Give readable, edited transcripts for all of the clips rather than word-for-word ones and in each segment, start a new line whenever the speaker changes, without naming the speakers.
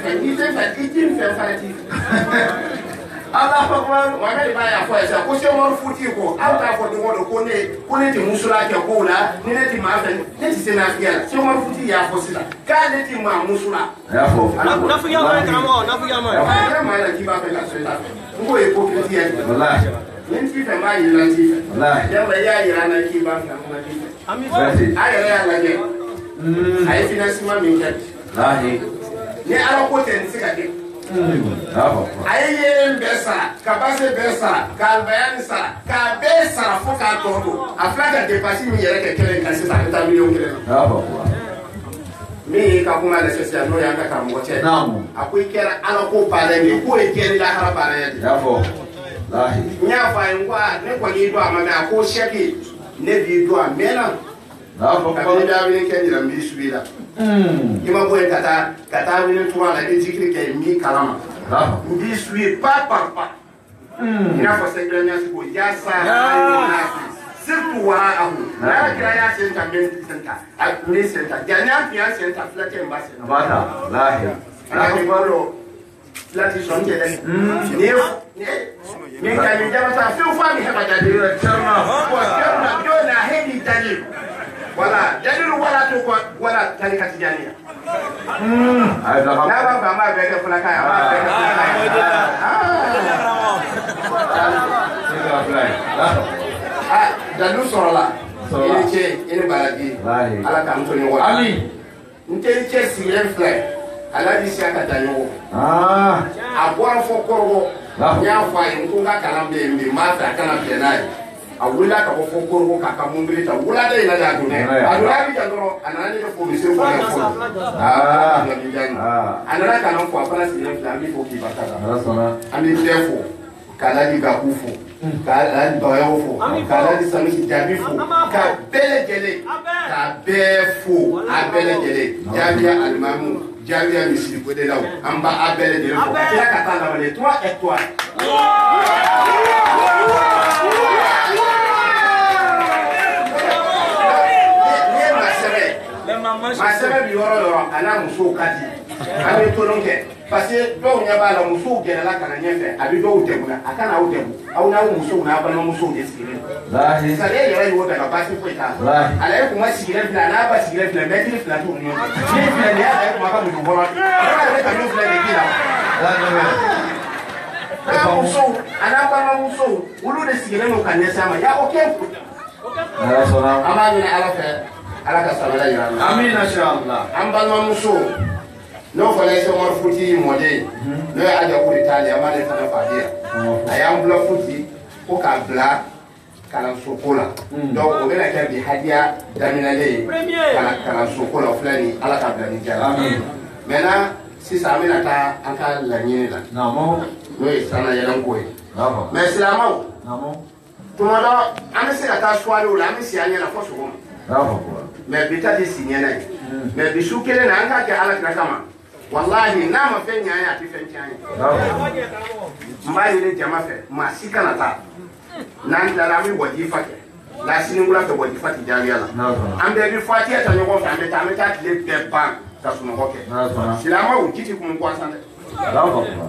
can eat and eating Allah Akbar, Muhammad baya kwa isa ko se won futi ko alta ko do ko ne ti musula ke ko la ni ne ti ma fa ne ti se na fiya se won futi ya ko sila ka ne ti ma musula
ya fo
na fiya ma kamo na fiya ma
ya ma la ki ba fa la so ta ngo e ko ki ya
wallahi
nin ti fa ma yi la ti
wallahi
ya ba ya yi na ki ba fa ma ti
ami
ay ya la ke ay financement min kat
wallahi
ni ala ko ten se ka ke aye besa kabase besa kalbayani sara ka be sara fo ka todo aflaka de pasi mi yere ke kelen kan sita ta million kelen mi ka kuma da sesiya no ya ka mo che
namu
akwai kera ala ko pare ni ko e kere la hara pare ya
yafo lahi
nya fa ngwa ne ko ni do amana ko sheki ne bi do amena
yafo
ka ni da wi ke ni la mi subila ima boy kata wi tuwa la ke zikri ke mi kalama ndi sui pa ina fa seganya ko ya sa sirtu wa ahu la kira ya senta ben senta ni senta janya ya senta flake mbase
bata lahi
ala ko baro lati sonje le ni ka ni jama sa fi fa mi heba jadi charma do na hedi tani wala jadiru wala to ko wala tarika tijaniya
ay da
na ba ma be ka fula kaya ma be ka fula kaya dalu sorola ini ce ini baragi ala ka mutoni wa
ali
nte ce siren fly ala di sia ka tanyo abwa fo korgo nya fa yin ko ga kalambe mbi ma ta kana penai awula ka fo korgo ka ka mumbiri ta wula dai na da dune adura bi jandoro anani ko police ko ko anara kana ko afala siren fly mi ko ki bakara ami defo kala di gakufu kala di bayofo kala di sami jabifu ka bele gele ka befo abele gele jabia almamu jabia misiri ko de law amba abele gele fo kila ka tanda wale toi et toi masebe bi yoro ana muso kati ani tolonke parce que do nya ba la muso gele la kana nyefe abi do utemuna akana utemu au na muso na ba no muso de sikire lahi sale yara yo daga basi foita ala ko ma sikire fina na ba sikire fina be tiri fina to nyo ni fina ya da ko ma ka mu bolo ala ka no fina de kila la muso ana ba no muso ulu de sikire no kan ne sama ya okay ala sona amani ala fe ala ka sabala yara
amin inshallah
amba no muso no fala so mar futi mode no ya aja ko Italia amane fana fadia ayam bla futi ko ka bla kala sokola donc o bena ka bi hadia daminale kala sokola flani ala ka bla ni jara amin mena si sa amena ta anka la nyine la namo no sana yalan ko namo mais islamau namo tumodo amese ta swalo la amese anya na foso ko namo mais bita di signena mais bisu kele na anka ke ala kama wallahi na ma fenya ya ti fenya mbai ile jama fe ma sikana ta nan da rami wajifa ke la siningula ke wajifa ti jariya la ambe bi fati ta nyogo fa ambe ta meta ti le ban ta suno hoke silama u kiti kum kwa sande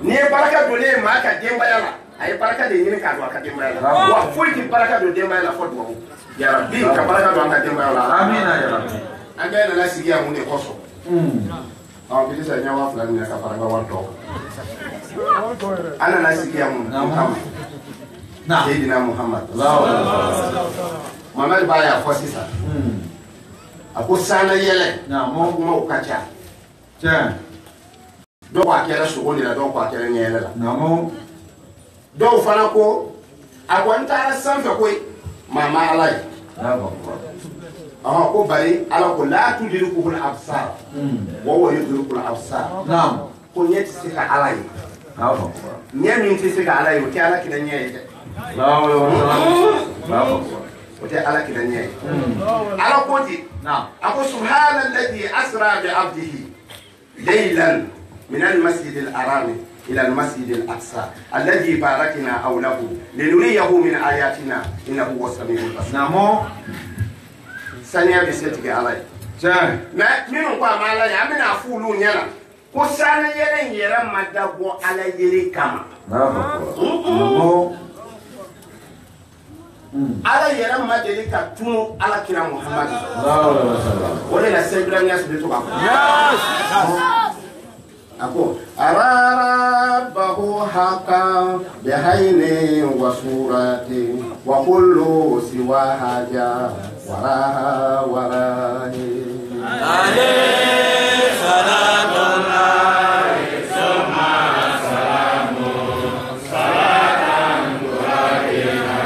ni baraka dole ma ka demba yala ay baraka de ni ka do ka demba yala wa fuiti baraka do demba yala fodwa ya rabbi ka baraka do ka demba yala amina ya rabbi ambe na la sigia mu ne koso bila saya nyawa fulani ya kafaranga wanto ana nasikia Muhammad na Sayyidina Muhammad Muhammad baya fosisa ako sana yele na mo kuma ukacha cha do kwa kera sugoni la do kwa kera nyele la na mo do fana ko akwanta sanfa ko mama alai na bo ko bari ala ko la tudriku al absar wa huwa yudriku al absar naam ko nyeti sika ala yi naam nyemi nti sika ala yi o ti ala kidan nyeye la o ti ala kidan nyeye ala ko ti naam ako subhana alladhi asra bi abdihi laylan min al masjid al haram ila al masjid al aqsa alladhi barakna hawlahu linuriyahu min ayatina innahu huwas samiul basir naam sania bi seti ke alai ja na minu kwa mala ya amina fulu nyana ko sana yelen yera madabo ala yeri kama ala yera madeli ka tunu ala kira Muhammad wala la sebra nya sebe to ba ako ararabahu haqa bihaini wa surati wa kullu siwa haja waraha warahi alayhi salatullah summa salamu salatan turahina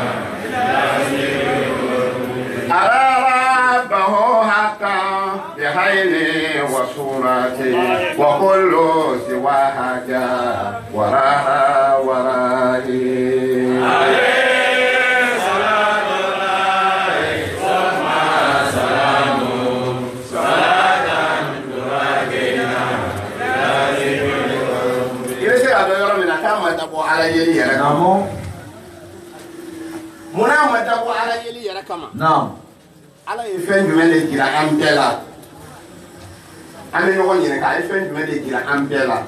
ararabahu haqa bihaini wa surati wa kullu siwa haja waraha warahi alayhi salatullah summa salamu salatan turahina yese ado yoro mina kama tabo ala yeli yara kama muna matabo ala yeli yara kama
naam
ala yefen jumele jira ambela ane no nyine ka yefen jumele jira ambela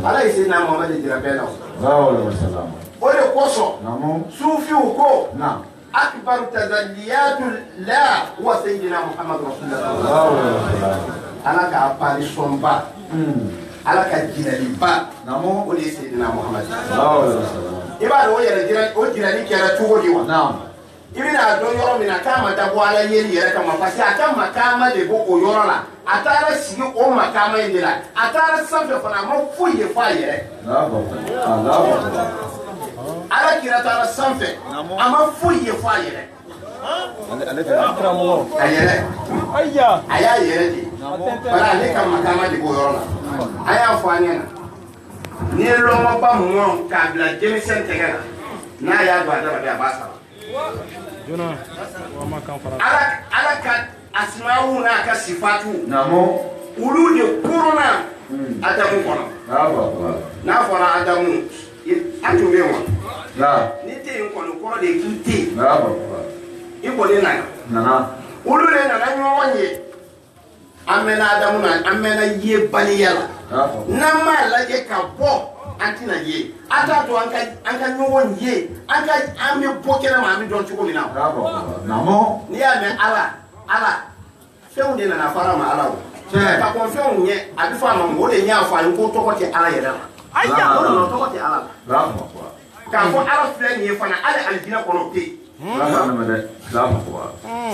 ala isi na Muhammad jira bela
wa sallam
ole koso
naam
sufi uko
naam
akbar tadalliyatu la wa sayyidina Muhammad rasulullah ala ka apari somba ala ka jira liba
naam
ole sayyidina Muhammad
wa sallam
ibado o jira ni kera tugo diwa
naam
ibina do yoro mina kama da wala yeli yere kama pasi aka makama de bo o yoro la atara sigi o makama indila atara sabe fana mo fuye fa yere ala kira tara sanfe ama fuye fa yere ayere aya yere di para ne kama makama de bo yoro la aya fa nyana ni lo mo ba mo ka bla jemisen tegala na ya do adara be abasa ala ka asma'u na ka sifatu
namo
ulu de kuruna adamu kono na fara adamu atu mewa
la
ni te kono kono de kiti
bravo
ibo de nana ulu de nana nyonye amena adamu na amena ye baliyala nama laje ka bo antina ye ata to anka nyowon ye anka ame bokera ma mi don chuko mina
namo
ni ya me ala feun de na fara ma ala ka ko feun nye abi fa ma mo de nya fa ko to ko ti ala yeda ayya ko no to ko ti ala
bravo
ka ko ala fle ni fa na ala aljina ko no te
bravo na de bravo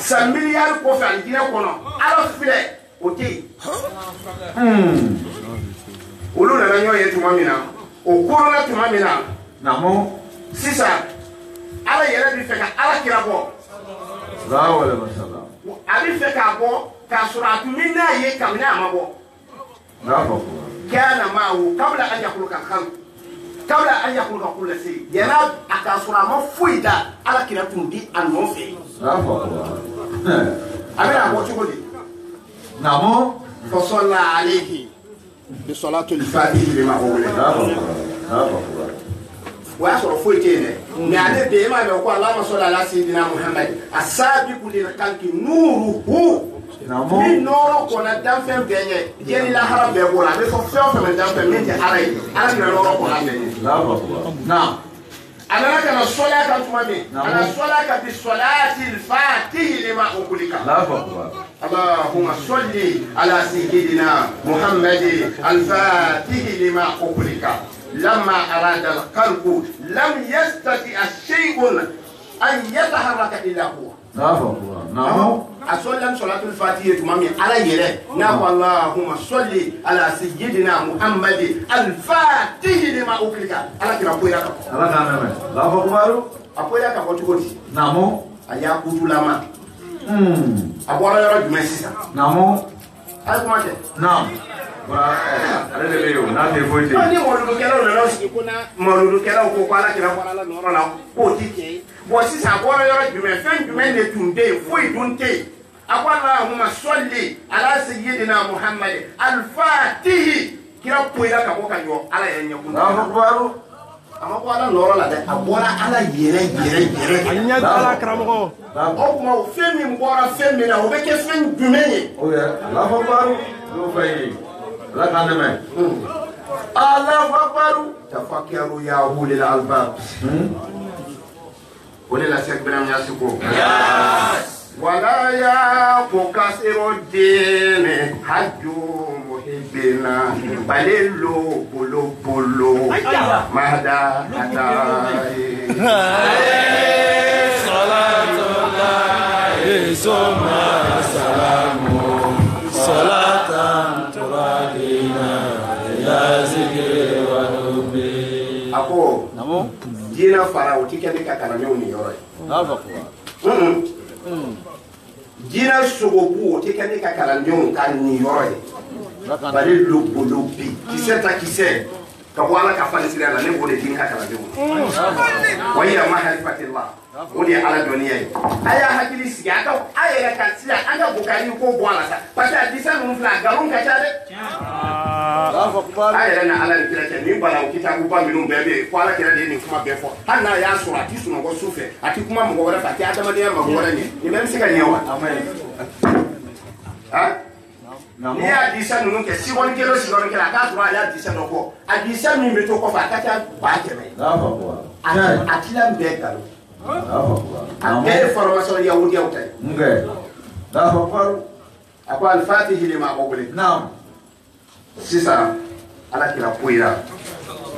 sa miliyar ko fa aljina ko no ala fle o te ulu na nyo ye tuma mina o korona tuma mina
namo
sisa ala yere bi fe ka ala kira bo
bravo le mashallah
abi fe ka bo ka sura tumina ye kamna amabo
bravo
kana ma'u qabla an yakhluqa khalq qabla an yakhluqa kull shay yana akasura ma fuida ala kira tundi anofe
bravo
amina bo chugodi
namo
fa salla alayhi bi salatul fatih lima qawla
bravo
wa soro fuitene ni ale be ma be ko Allah sallallahu alaihi wasallam Muhammad asabiqu lil khalqi nuruhu
namo
mi noro ko na danfen benye jeni la haram be ko la be fo fo me danfen min te arai ala ni noro ko la benye
bravo na
ana kana sola ka tuma mi ana sola ka bi salati al fatih lima ukulika
bravo
اللهم صل على سيدنا محمد الفاتح لما أغلق لما أراد الخلق لم يستطع شيء أن يتحرك إلا هو
نعم
أصلي صلاة الفاتحة مامي على يره نعم اللهم صل على سيدنا محمد الفاتح لما أغلق على كنا بويا
على كنا لا فكبارو
أبويا كبوتشوتي
نعم
أيا كوتولاما abora yoro jumesisa
namo
ay kuma ke
nam ale de leyo na te foite
ni moludu kero na no siki kuna moludu kero ko kwala kira kwala la noro la ko tike bo sisa abora yoro jume fen jume ne tunde foi dunte akwala huma solli ala sayyidina Muhammad al-fatih kira poira ka ko kanyo ala yenya kuna
akbaru
ama ko ala noro la de abora ala yere
anya ala kramo
o kuma o femi mbora femi na o beke fen jumenye
o ya la akbaru do fay
la kan dɛmɛ Allahu akbar tafakkaru ya ulil albab
wala la sek benam yasiko wala ya pokasiro dine hajju muhibbina balillo bolo bolo mahda hatai
salatullahi summa salamu salatan turadina ila zikri wa hubbi
ako
namo
dina fara utikende kakana ni yoro dina sogobu utikende kakana ni yoro bari lubi kiseta kise kabwala kafani sira la nebo de dinka kala demu waya maharifatillah wodi ala duniya aya hakili siga aya ka siya anga bukari ko bwala sa pata disa mun fla garun ka tade aya na ala kira ke ni bala ukita ku ba minun bebe ko ala kira de ni kuma befo hanna ya sura ti sunu go sufe ati kuma mo wala fa ti adama de ma wala ni mem siga nyewa ha ni adisa nunu ke si woni kelo si woni kela ka sura ya adisa no ko adisa mi meto ko fa ka ta ba ke me atila mbe kalo ake formation yahudi autai
nge da faru
ako al-fatih lima qawli
naam
sisa ala kila kuira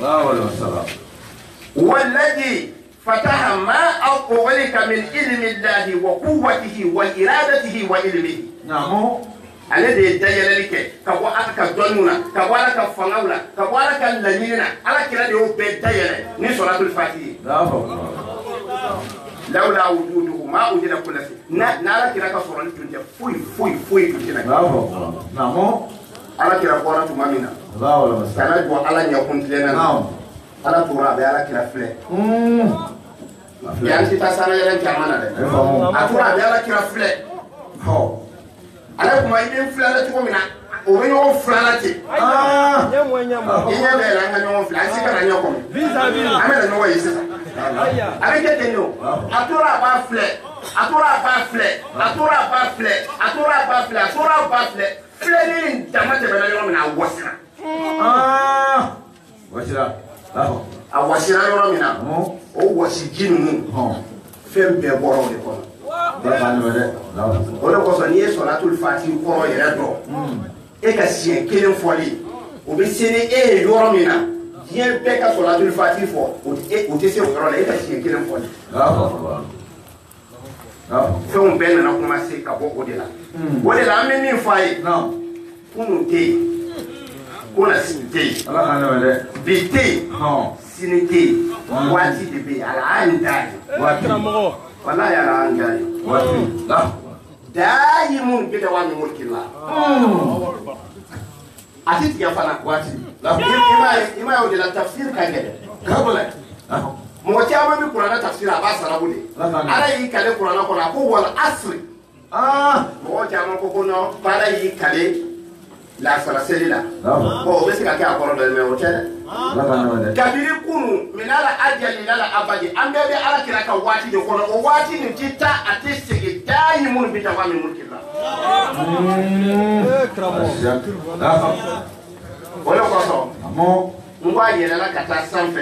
la wala salam
والذي فتح ما أقولك من علم الله وقوته وإرادته وعلمه
نعم
الذي يدعي لك كوالك دوننا كوالك فناولا كوالك لنينا على كلا ديو بداية ني صلاة الفاتحة
لا فوق
لولا وجوده ما وجد كل شيء نالا كلا كسورة الجنة فوي تجينا
لا فوق نعم
على كلا قرآن تمامنا
لا ولا
كنا جو على نيكون لنا
نعم
على تراب على كلا فلة يعني تاسانا يلين كمانا ده أتراب على كلا فلة
هو
ala kuma iden fulala tuko mina o be no fulala ti inya be la ngano fulala sika na nyoko vis-à-vis amela no wa yisa avec tenno atura ba fle fle ni tamate be la yo mina wasira
wasira aho
awasira yo mina o wasi jinu fembe boro de ko o de ko so ni solatul fatih ko yere do e ka sien kelen foli o be sene e yoro mina bien pe ka solatul fatih fo o te se o yoro la e ka sien kelen foli fɛnw bɛɛ nana commencer ka bɔ o de la o de la an bɛ min fɔ a ye kunun tɛ yen kuna sini tɛ yen bi tɛ yen sini tɛ yen waati de bɛ yen ala an da ye walayi ala an da ye daayimun bi da wa min mulki la a ti tigɛ fana waati i m'a ye o de la tafsir ka gɛlɛn kabula mɔgɔ caman bɛ kuranɛ tafsir a b'a sarabu de ala y'i kale kuranɛ kɔnɔ a ko wal asri mɔgɔ caman ko non baara y'i kale lasara seli la bon o bɛ se ka kɛ a kɔrɔ dɔ ye mais o tɛ dɛ kabiri kunu min ala ajali lala abadi an bɛɛ bɛ ala kira ka waati de kɔnɔ o waati nin ti taa a tɛ segin daayi minnu bi dafa min mulki la o de kɔsɔn n ko a yɛlɛla ka taa sanfɛ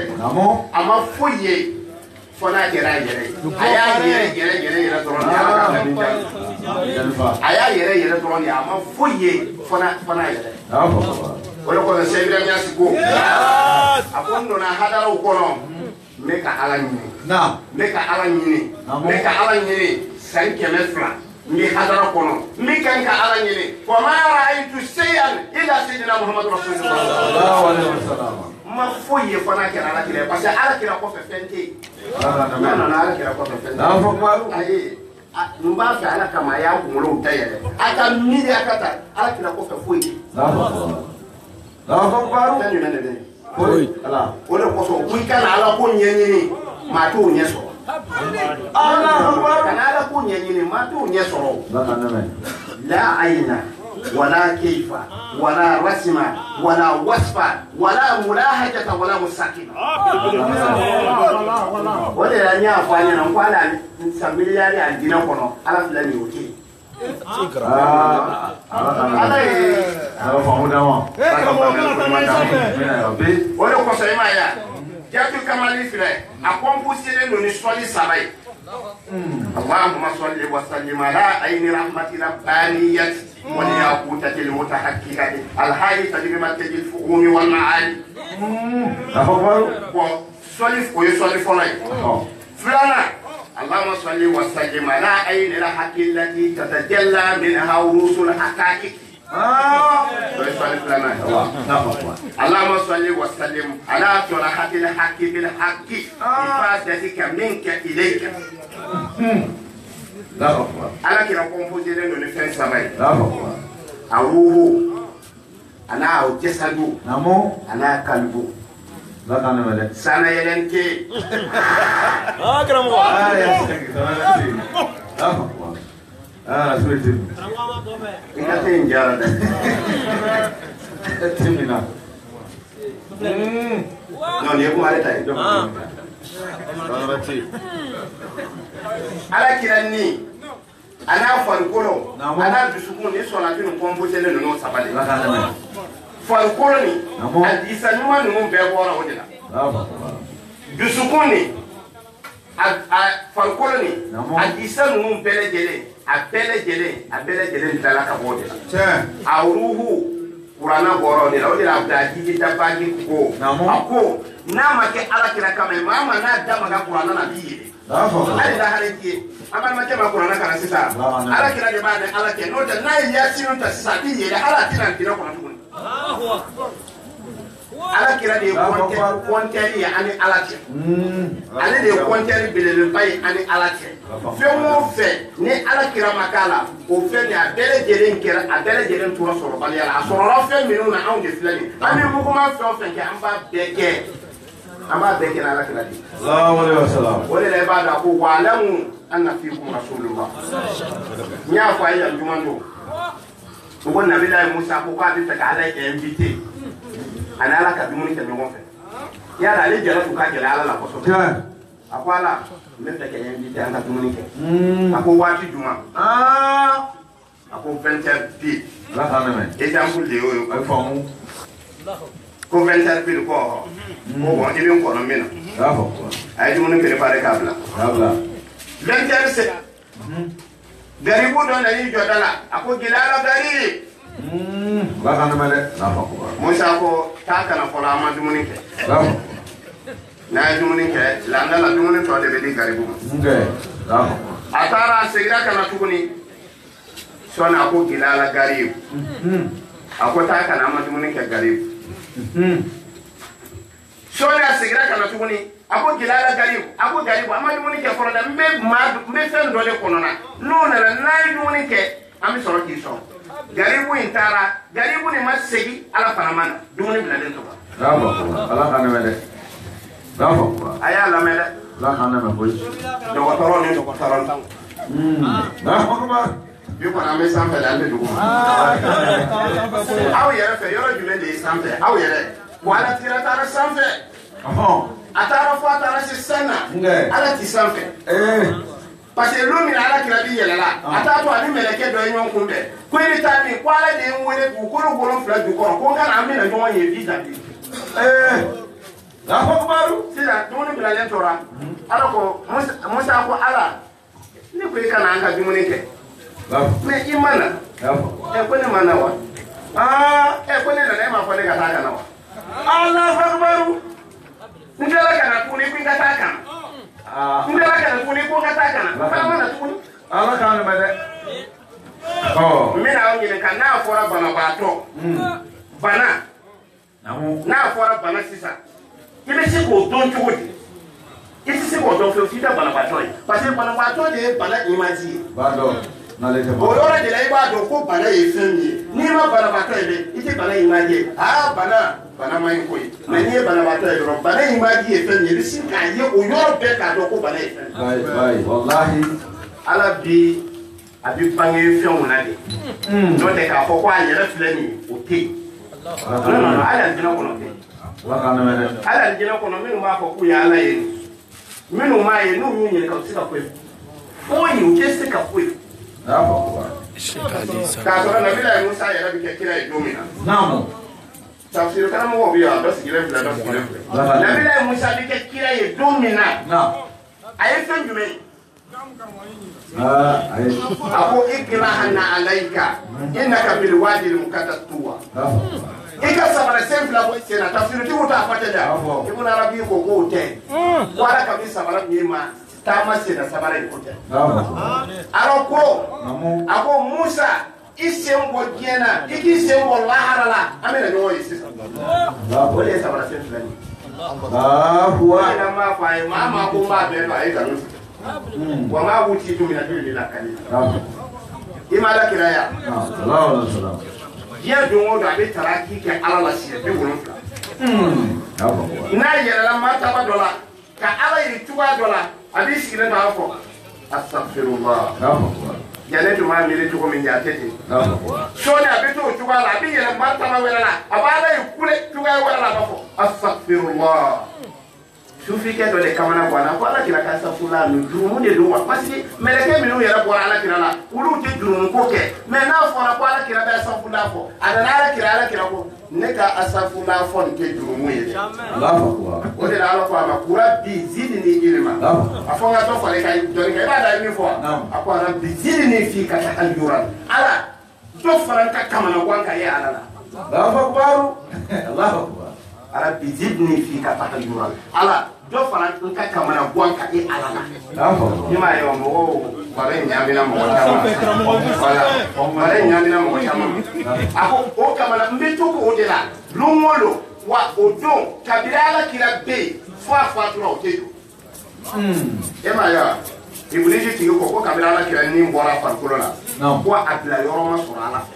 a ma foyi ye fɔ n'a kɛra a yɛrɛ ye a y'a yɛrɛ dɔrɔn de ala ka nin jaabi a y'a yɛrɛ dɔrɔn de a ma foyi ye fɔ n'a yɛrɛ o de kɔsɔn Seydou Niass ko a ko n donna hadaraw kɔnɔ n bɛ ka ala ɲini san 200 n bɛ hadara kɔnɔ n bɛ kan ka ala ɲini wa ma ra'aytu shay'an illa sayyidina Muhammadu rasulullah ma foyi ye fana kɛra ala kira parce que ala kira kɔfɛ fɛn tɛ yen n'a nana ala kira kɔfɛ fɛn tɛ yen ayi n b'a fɛ ala kama a y'a kunkolow dayɛlɛ a ka miiri a ka taa ala kira kɔfɛ foyi tɛ yen fɛn jumɛn de bɛ yen o de kosɔn ko i kana ala ko ɲɛɲini maa t'o ɲɛ sɔrɔ kana ala ko ɲɛɲini maa t'o ɲɛ sɔrɔ la ayina ولا كيف ولا رسم ولا وصف ولا ملاحظة ولا مساكنة ولا لا نعرف أن نقول على سبيل الله الدين كنا على فلان يوتي ala ye
ala famu dama
o de kosɔn i ma ye jatu kamali filɛ a kɔnpuselen don ni sɔli saba ye allahumma salli wa sallim ala ayni rahmati rabbaniyati wal yaqutati al mutahaqqqiqati al hayati bi matjil fuhumi wal ma'ali bon sɔli o ye sɔli fɔlɔ ye filanan اللهم صل وسلم على عين الحق التي تتجلى منها رؤوس الحقائق اللهم صل وسلم على صراحة الحق بالحق إفادتك منك إليك على كنا كومبوزين نفين سبعي أروه أنا أو جسده أنا قلبه sana yelente
akramo
suwete
ina tin jara
timina
non ye ko ale tay ala kiranni ana farkolo ana dusukun ni sona tin kombotele no sabale farkolo ni adisa nyuma no be bora wodila dusukun ni farkolo ni adisa no bele jele dala ka bodila awruhu qur'ana boro de la odila abda hiji tabaki ko ako na make ala kira kama mama na dama ga qur'ana na biye ali da haliki amma make ma qur'ana kana sita ala kira de ba de ala ke no da na ya sinu ta sita biye da ala kira kira ko na tukun ala kira de konteri ani ala ke ale de konteri bilele bay ani ala ke fe mo fe ni ala kira makala o fe ni abele jeren kira abele jeren tura soro bali ala soro fe minu na on de flani ani mo ko ma fe o fe ke amba beke na ala kira di
sallallahu alaihi wasallam
wala la ibada ko walamu anna fiikum rasulullah nya fa ya jumando ko nabi la Musa ko ka bi ta ala ke invité ana ala ka dumuni ke ɲɔgɔn fɛ yala ale jara tu ka gɛlɛ ala la kosɛbɛ a ko ala n bɛ fɛ ka invité an ka dumuni kɛ a ko waati juma a ko 20h pile exemple de y'o ye ko 20h pile ko bon i bɛ n kɔnɔ min na a ye dumuni préparé k'a bila 20h se garibu dɔ nan'i jɔ da la a ko gɛlɛyara gari Musa ko taa kana fɔlɔ an ma dumuni kɛ n'a ye dumuni kɛ landa la dumuni tɔ de bɛ di garibu ma a taara a seginna ka na tuguni sɔni a ko gɛlɛyara gari a ko taa kana an ma dumuni kɛ garibu sɔni a seginna ka na tuguni a ko gɛlɛyara garibu a ko garibu an ma dumuni kɛ fɔlɔ dɛ n bɛ fɛn dɔ de kɔnɔ na n'o nana n'a ye dumuni kɛ an bɛ sɔrɔ k'i sɔn garibu in taara garibu ni ma segi ala fana ma na dumuni bilalen to
ala ka ne mɛn dɛ
a y'a lamɛn dɛ
ala ka ne mɛn koyi
dɔgɔtɔrɔ ni dɔgɔtɔrɔ tan bi kɔni an bɛ sanfɛ de an bɛ dugu ma aw yɛrɛ fɛ yɔrɔ jumɛn de ye sanfɛ aw yɛrɛ wa ala tira taara sanfɛ a taara fɔ a taara se san na ala ti sanfɛ parce que l'homme ala kira bi yɛlɛla a t'a to ani mɛlɛkɛ dɔ ye ɲɔgɔn kunbɛn ko i bɛ taa min ko ala de ye n wele dugukolo wolonfila jukɔrɔ ko n ka na an bɛna ɲɔgɔn ye bi dabi sisan dumuni bilalen tora ala ko Musa ko ala ne ko i kana an ka dumuni kɛ mais i ma na ko ne ma na wa ko ne nana e ma fɔ ne ka taa kana wa Allahu akbar n tilala ka na tuguni ko i ka taa kana n tilala ka na tuguni ko n ka taa kana fana ma na tuguni
ala ka ne mɛn dɛ
n bɛna aw ɲininka n'a fɔra banabaatɔ bana n'a fɔra bana sisan i bɛ se k'o dɔn cogo di i tɛ se k'o dɔn fiyewu f'i ka banabaatɔ ye parce que banabaatɔ de ye bana image ye o yɔrɔ de la i b'a dɔn ko bana ye fɛn min ye n'i ma banabaatɔ ye dɛ i tɛ bana image ye bana ma ɲi ko ye mais n'i ye banabaatɔ ye dɔrɔn bana image ye fɛn min ye i bɛ se k'a ye o yɔrɔ bɛɛ k'a dɔn ko bana ye fɛn min ye
wallahi
ala bi a bi bange fɛnw na de n'o tɛ k'a fɔ ko a yɛrɛ filɛ nin ye o tɛ yen non ala alijinɛ kɔnɔ tɛ ala alijinɛ kɔnɔ minnu b'a fɔ k'u ye ala ye minnu m'a ye n'u y'u ɲininka u tɛ se ka foyi foyi u tɛ se ka foyi k'a sɔrɔ nabila ye musa yɛrɛ bɛ kɛ kira ye don min na tafsir karamɔgɔw bɛ yan dɔ sigilen filɛ dɔ sigilen filɛ nabila ye musa bɛ kɛ kira ye don min na a ye fɛn jumɛn ye a ko ikrahana alayka innaka bil wadi al muqaddas tuwa i ka sabara sen fila bɔ sen na tafsiritigiw t'a fɔ ten dɛ ibn arabi ko k'o tɛ ko ala ka bi sabara min ma taama sen na sabara in ko tɛ alors ko a ko musa i sen bɔ diɲɛ na i k'i sen bɔ lahara la an bɛna ɲɔgɔn ye sisan o de ye sabara sen fila nin ina ma fɔ a ye maa maa ko n b'a bɛɛ dɔn a ye nkalon tigɛ wa maa wuti tu mina duli la kali i ma ala kira ya diɲɛ don o don a bɛ taraki kɛ ala la siɲɛ 70 n'a yɛlɛla martaba dɔ la ka ala yiri cogoya dɔ la a b'i sigilen k'a fɔ astaghfirullah yanne tun b'a miiri cogo min a tɛ ten sɔɔni a bɛ to o cogoya la a bɛ yɛlɛ martaba wɛrɛ la a b'a ala ye kule cogoya wɛrɛ la a b'a fɔ astaghfirullah sufikɛ dɔ de kamana bɔ a la ko ala kira ka safula nin jurumu de don wa parce que mɛlɛkɛ minnu yɛrɛ bɔra ala kira la olu tɛ jurumu ko kɛ mais n'a fɔra ko ala kira bɛ safula fɔ a nana ala kira ko ne ka asafula fɔ nin tɛ jurumu ye o de la ala ko a ma kura bi zidni ilma a fɔ n ka dɔ fara i ka dɔnni kan i b'a da min fɔ a ko ala bi zidni fi ka taa aljura ala dɔ fara n ka kamana gan ka ye ala la ala bi zidni fi ka taa aljura ala dɔ fara n ka kamana gan ka ye ala la ni ma ye wa mɔgɔw bara in ɲamina mɔgɔ caman wala bara in ɲamina mɔgɔ caman a ko o kamana n bɛ to k'o de la don o don wa o don kabiri ala kira bɛ yen fo a fatura o tɛ don e ma ye wa ibilisi tigi ko kabiri ala kira ni bɔra farikolo la ko a bila yɔrɔ ma sɔrɔ ala fɛ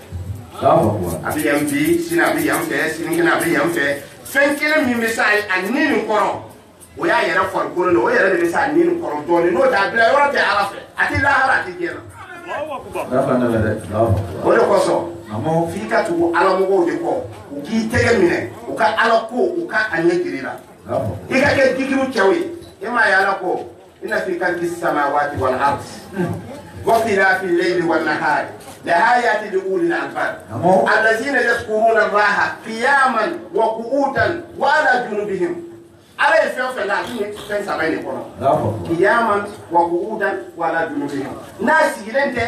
a bɛ yan bi sini a bɛ yan fɛ sinikɛnɛ a bɛ yan fɛ fɛn kelen min bɛ sa a ni nin kɔrɔ o y'a yɛrɛ farikolo la o yɛrɛ de bɛ sa ni nin kɔrɔ dɔɔnin n'o tɛ a bila yɔrɔ tɛ ala fɛ a tɛ lahara a tɛ diɲɛ na o de kosɔn f'i ka tugu ala mɔgɔw de kɔ u k'i tɛgɛ minɛ u ka ala ko u ka a ɲɛ jiri la i ka kɛ dikiru cɛw ye e m'a ye ala ko inna fi khalqi samawati wal ardi wa ikhtilafi al-layli wan nahari لآيات لأولي الألباب الذين يذكرون الله قياما وقعودا وعلى جنوبهم على الفيوم لا تنسى بينكم قياما وقعودا وعلى جنوبهم ناس يلنت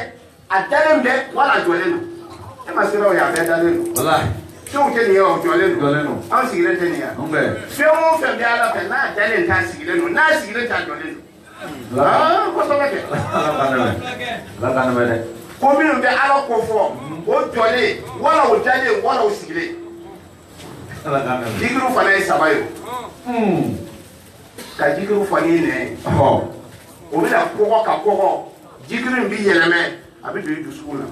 أدلهم ده ولا جولنو أما سيروا يا بدلنو والله شو تاني يا جولنو أو سيرن تاني يا فيوم بيالا فنا دلن تاس سيرنو ناس سيرن تاس جولنو لا كوسوكه لا كان بده ko minnu bɛ ala ko fɔ o jɔlen wala o dalen wala o sigilen jikiru fana ye saba ye ka jikiru fɔ n'i nɛ o bɛna kɔgɔ ka kɔgɔ jikiru in bɛ yɛlɛmɛ a bɛ don i dusukun na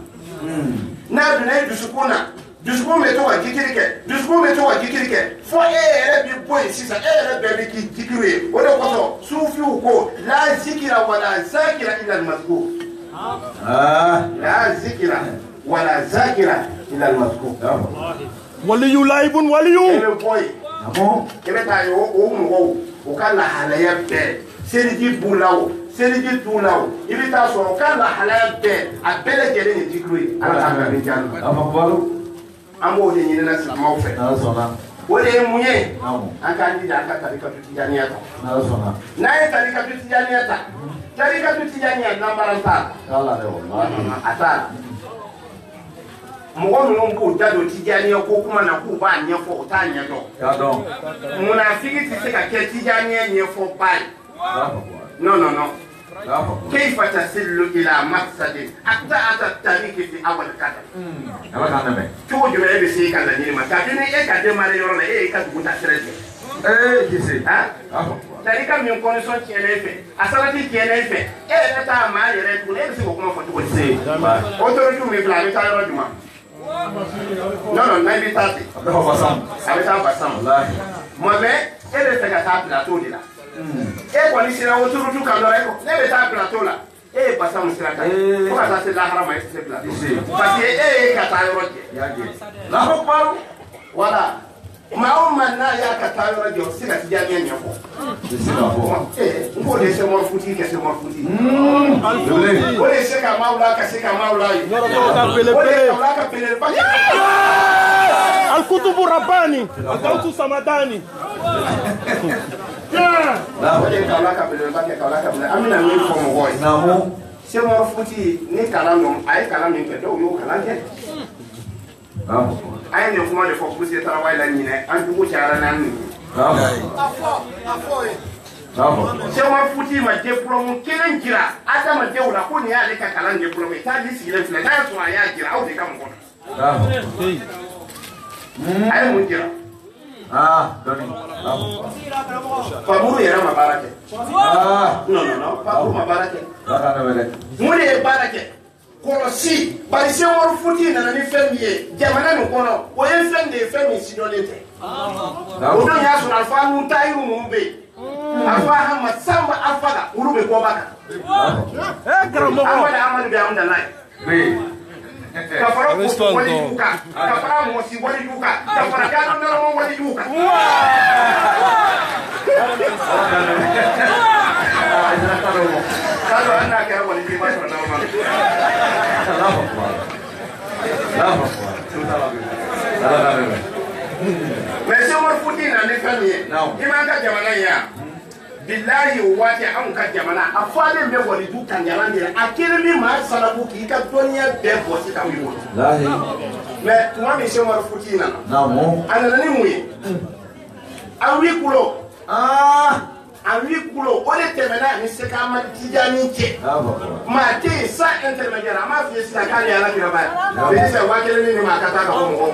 n'a donna i dusukun na dusukun bɛ to ka jikiri kɛ dusukun bɛ to ka jikiri kɛ fo e yɛrɛ bɛ bɔ yen sisan e yɛrɛ bɛɛ bɛ k'i jikiru ye o de kosɔn sufiw ko la zikira wala zakira illa al-mazkur لا ذكر ولا ذاكر إلا المذكور
ولي لايب ولي
kebe ta yo o mo o ka la halaya bɛɛ seliji bulawo seliji tulawo i bɛ taa sɔrɔ ka la halaya bɛɛ a bɛɛ lajɛlen ye jikiro ye ala k'a bɛɛ bɛ jaabi an b'o de ɲini na silamɛw fɛ o de ye mun ye an k'an jija an ka tarikatu tijaniya ta n'a ye tarikatu tijaniya ta tarikatu tijaniya nanbaran t'a la a t'a la mɔgɔ minnu b'u da don tijaniya ko kuma na k'u b'a ɲɛfɔ o t'a ɲɛdɔn munafiki tɛ se ka kɛ tijaniya ɲɛfɔba ye non كيف تصل إلى مقصد حتى أتى الطريق في أول قدم شو جمعي بسيك على نيما كابيني إيه كدم على يورنا إيه كدم تسرد كيسي tarika min condition tiene fe asalati tiene fe e ta ma yere tu ne se ko kuma foto ko se autorité mi fla mi ta yoro duma non na bi tati abe ta basam wallahi mo me e le fe ka ta plateau de la e ko ni sira autorité ka do ko ne be ta plateau la e basam sira ka ko ka se la harama e se plateau parce que e ka ta yoro je la ko paru wala ma man na ya ka ta yoro jo sika ti ja ni nyafo ko de se mo futi ke se mo futi ko de se ka maula ka se ka maula
Nyoro ko ka pele pele
ka pele ba
al kutubu rabbani al gausu samadani
ko de ka pele ba ke ka pele amina ni ko mo boy
na mo
se mo futi ni kala no ay kala min ke do yo kala ke ay ne kuma de fo futi tara way la ni ne an du ko tiara nan ni se mo futi ma diplôme kelen jira adama de wala ko ni ale ka kala diplôme ta di sigile fle na so ya jira o de kam ko ay mo jira
doni
Paburu yera mabarake no Paburu mabarake mune barake korosi bari se wor futi na ni femie jamana no kono o ye fende femi sidolete o do ya so alfa nu tayiru mumbe alfa hamma samba alfaga urube ko baka
gramo
amadu be amda lai kafara ko wali duka kafara mo si wali duka kafara ka no mo wali duka kalau anda kira wali duka so na ma mais se mo futi na ne famille ima ka jamana ya billahi wati an ka jamana afale me wali duka ngalande akere mi ma salabu ki ka donia be bosi ka wi
lahi
mais toi mi se mo futi na
mo
ana ni muye awi kulo awi kulo o de temena ni se ka ma tijani ke ma te sa intermédiaire ma fi sa ka ya la ki ba be se wa kele ni ma ka ta ka mo ko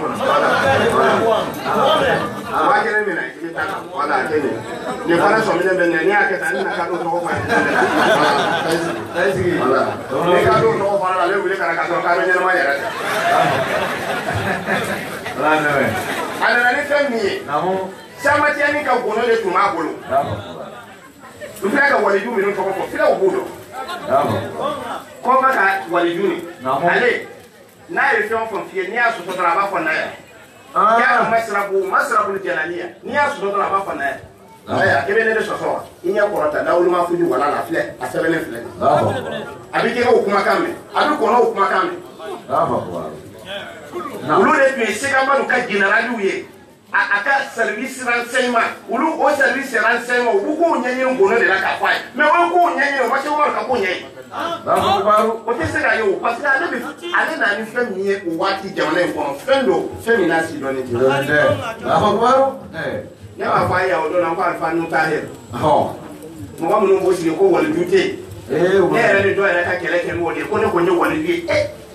wa kele ni na ki ta ka wala kele ni fara so mi ne ben ni ake ta ni na ka do ko ma wala ni ka do ko fara le wile ka so ka ni ma ya
wala ne
ana ni fami
namo
sama ti ani ka gono le tuma bolo du fila ka waliju mi no to ko fila obudo ko ba ka waliju ni ale na ye fion fon fie ni aso so tra ba fon na ya ya masrabu jalaliya ni aso so tra ba fon na ya aya kebe ne so so inya korota da uluma fuji wala la file asebele file abi ke ko kuma kambe abi ko no kuma kambe ulu le pe sega manu ka general ye aka service renseignement ulu o service renseignement ulu ko nyenye ngono de la ka fai me wo ko nyenye o ma se wo ka ko nyenye o te sega yo parce que ale na ni fem ni o wati jamana en kono fendo femina si doni ti ne ma fa ya o do na kwa fa nu ta he mo ba mo no bo si ko wole dute ne re ni do ya ka kele ke mo de ko ne ko nye wole bi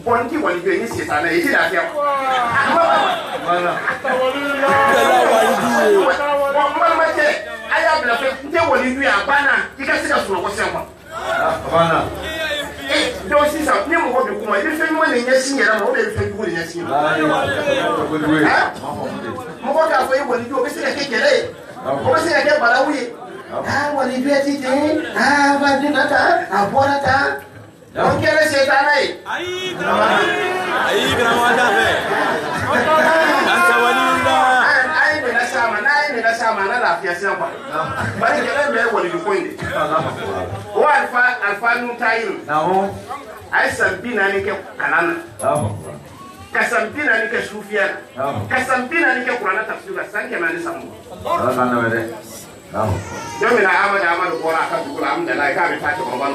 bonti wali be ni sita na yiti da fiya wala ma je aya bla fe nte wali bi abana ika sika suro ko semba abana do sisa ni mo ko bi kuma ibi fe mo ni nyasi yera mo be fe bi ni nyasi mo ko ka fe wali bi o be sika kekele o be sika ke balawi wali bi ati te ba ni nata abora ta on kele setana ai gramada fe anta walillah ai me na sama na la fiya sen kwa bari kele me wali ko inde o alfa nu tayin nawo ai sampina ni ke kanana kasampina ni ke sufiya kasampina ni ke qur'ana tafsira sanke mani samu kana wede nawo yo me na amadu bora ka dukula amda la ka be ta ko ban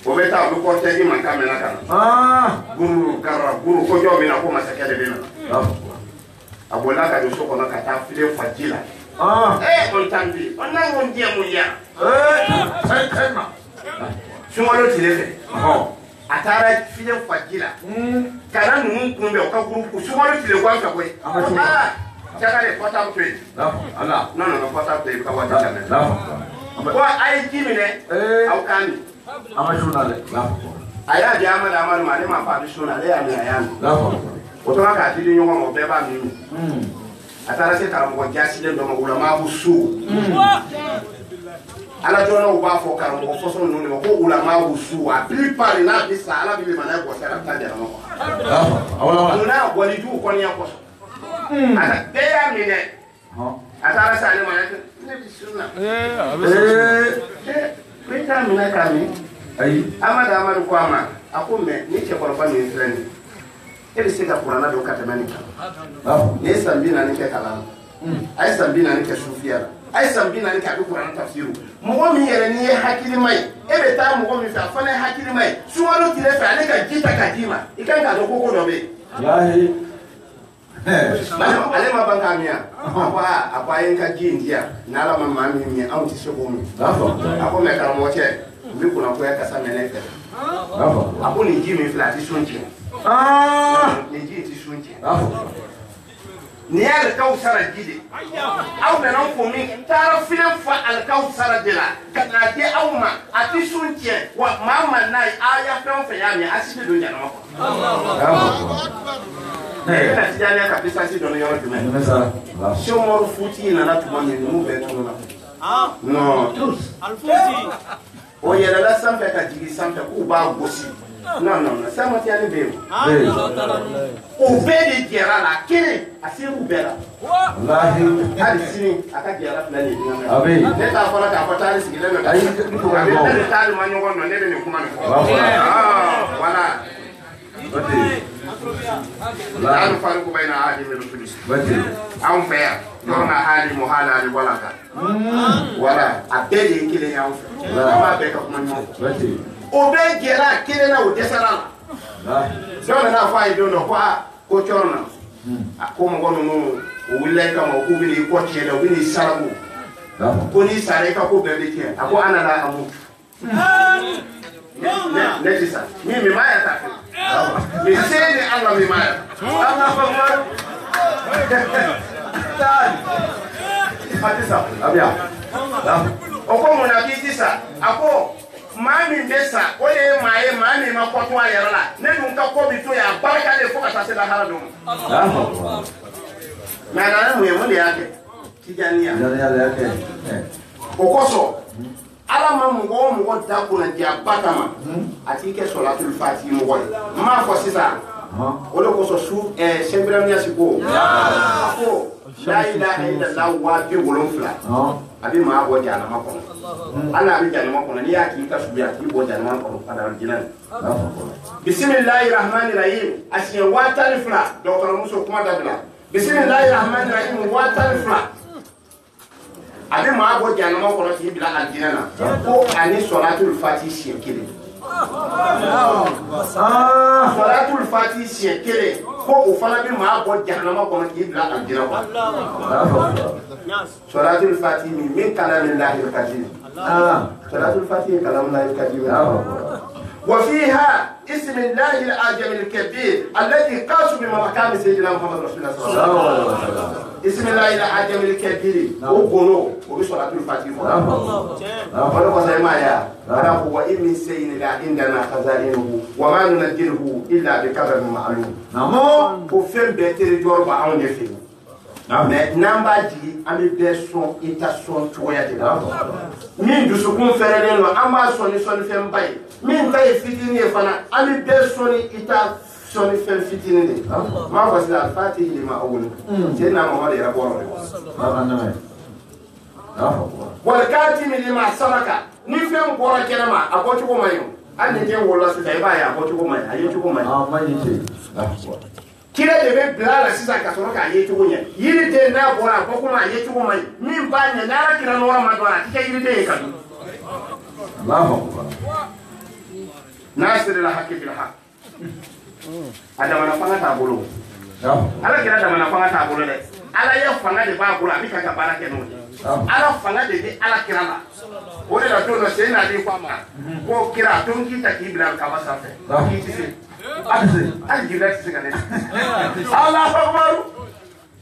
o beta lu ko te di man kamera kan guru karra guru ko jo mina ko masaka de bina abola ka do so ko na ka ta file fajila on tambi on na ngon dia mu ya sai kema sumo lo tilefe atara file fajila kana nu kumbe o ka guru ku sumo lo tile kwa ka ko chakare pota play ala no pota play ka wa chakare ko ai kimine au kani amashuna le aya di amadu ma le ma fa bishuna le ya mi aya o to ka ti di nyongo mo be ba mi atara se kara mo jasi le do mo ulama bu su ala to no ba fo kara mo fo so no ne ko ulama bu su a pri pare na bi sa ala bi ma na ko sara ta de mo awala na wali du ko ni ko ata beya mine atara sale mana ne bisuna beta mine kami amada ko ama akome ni che korfa ni friend ele sika kurana do katamani ne sambina ni ke kalama ay sambina ni ke sufia ay sambina ni ka do kurana tafsiru mo mi yere ni hakili mai ebe ta mo mi fa fa na hakili mai suwaro tire fa ne ka jita kadima ikan ka do koko do be yahi ale ma banka miya apa yin ka ji india na la mama mi an ti so mi ako me ka mo che mi kuna ko ya kasa mene fe ako ni ji mi flat sunji ni ji ti sunji ni al kausara gidi aw me non ko mi tara filen fa al kausara de la kana de aw ma ati sunji wa mama nai aya fe ya mi asidi do nyana ko na tijani kabisa si dono yoro dume sio moro futi na na tuma mi mu be tono na no tous alfuti o yera la sampe ka jigi sampe ku ba gosi no sama ti ani be o be de gera la kene asi u bela wallahi ali sini aka gera na ni abi ne ta fara ka fata ni sigile no ai ko ga ne ta ni manyo no ne ne kuma ne wala لا نفرق بين عالم والفلس أم فيا يوم عالم وحالة ولا ولا أبدي كله يوم ما بيكم من يوم أبدي كلا كلنا ودسرنا سواء أنا فايدون أو كوتشورنا أكون غنمو ولا كم أو كوبي كوتشيلا وبني ساربو كوني ساريكا كوبي أكو أنا لا أمو نجسا مي ما يتاكل مي سيني الله مي ما الله فمر تاني حديثا ابيا oko mona kitisa ako mami mbesa ole maye mami makoto ayerala ne dun ka ko bitu ya baraka le foka tase da harado na na mu yemo le yake tijania yake okoso ala ma mugo da kuna dia batama ati ke solatul fati mugo ma fo sisa o le ko so su sembra mi asiko ako la ilaha illallah wa bi wolonfla abi ma go jana ma ko ala bi jana ma ko ni ya ki ka su ya ki go jana ma ko ada jinan bismillahir rahmanir rahim asiya wa talfla doktor muso kuma da bila bismillahir rahmanir rahim wa talfla abi ma go jana ma ko ti bila aljinana ko ani salatul fati shekele salatul fati shekele ko o fana bi ma go jana ma ko ti bila aljinana salatul fati min kalamillahi alkarim salatul fati kalamillahi alkarim وفيها اسم الله العجم الكبير الذي قاس بمقام سيدنا محمد رسول الله صلى الله عليه وسلم اسم الله العجم الكبير وقولوا وبصلاة الفاتحة ولو زي يا أنا هو إن سين لا عندنا خزائنه وما ننزله إلا بقدر معلوم وفين بيتر جور بعون يفيه mais namba ji ami beson itason toya de la min du sukun ferele no ama soni fem bay min tay fitini fana ami beson ita soni fem fitini de ma fasila fatihi lima awul jenna ma wala ya boro wal katimi lima saraka ni fem boro kenama aboti ko mayo ande je wola su tay ba ya aboti ko mayo ayo ko mayo mayi kira de be bla la sisa ka soro ka yetu gonya yiri de na bora ko kuma yetu go mai min ba nya na ra kira no ma dora tike yiri de ka Allahu akbar nasir la hakki bil haq ada mana fanga ta bolo ala kira da mana fanga ta bolo de ala ya fanga de ba bolo abi ka ka barake no ala fanga de ala kira la o de la to no se na di kwama ko kira to ngi ta ki bla ka basa fe ki ti al direct sigane Allah akbar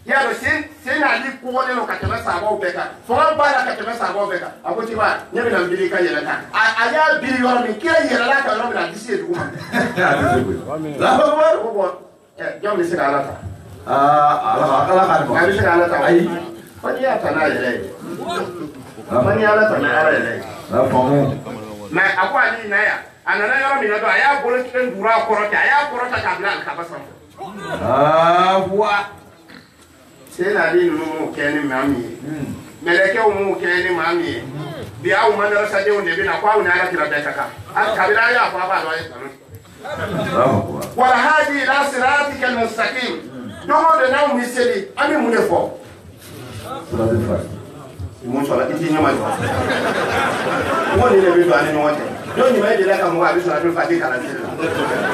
ya do sen na li ko le no ka tama sabo beka so ba la ka tama sabo beka akoti ba nyabe na mbili ka yela ka aya bili yor mi kira yela la ka ro na disi edu ma la akbar ko jom ni sigala ta ala ka ko ali sigala ta ai fani ya tana yele fani ya la tana yele la fomo ma akwa ni na ya anana yoro mi na do aya bolo ken dura korota aya korota ka bla ka basan wa c'est la ligne nous qui est mamie. Mais les cas où qui est mamie. Bien au moins ça dit on est bien à quoi on a la kaka. Ah kabila ya kwa ba lo. Wala hadi ila siratika almustaqim. Domo de na umiseli ami munefo. Mon sola iti nyama yo. Mo ni le bido ani no wote. Yo ni mai de la ka mo abi so na do fati kala tele.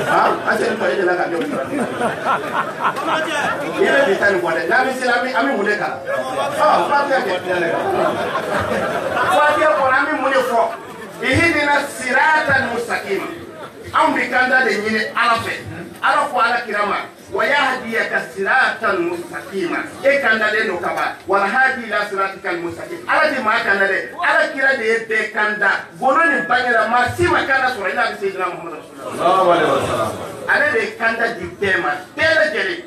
Ah, ase ni de la ka do so. Ile bitani kwa de. Na mi sila ami muneka. Ah, fati ke tele. Fati ko na mi munefo. Ihidina siratan mustaqim. Am bikanda de nyine alafe. Alafu ala kirama. ويهديك صراطا مستقيما اي كان دالو كبا ولا هادي الى صراطك المستقيم على ما كان ده على كده ده بكندا غورن بانيرا ما سيما كان سوري الى سيدنا محمد رسول الله عليه وسلم على ده كندا دي تيما تيلجري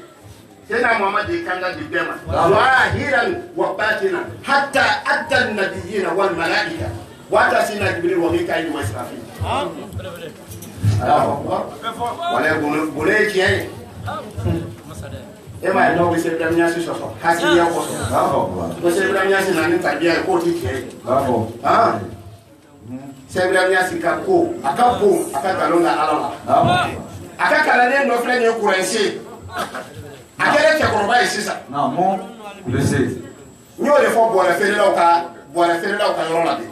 سيدنا محمد دي كندا دي تيما ظاهرا وباطنا حتى ادى النبيين والملائكه واتى سيدنا جبريل وميكائيل واسرافيل ولا بولي كي ema no we se bramnya si soso hasi ya ko so we se bramnya si nani tabia ko ti ke bravo ah se bramnya si ka ko akapo akakalonga alala akakala ne no fle ne kurensi akere ke ko ba isisa na mo blessé ni o le fo bo la fere la ka yoro la de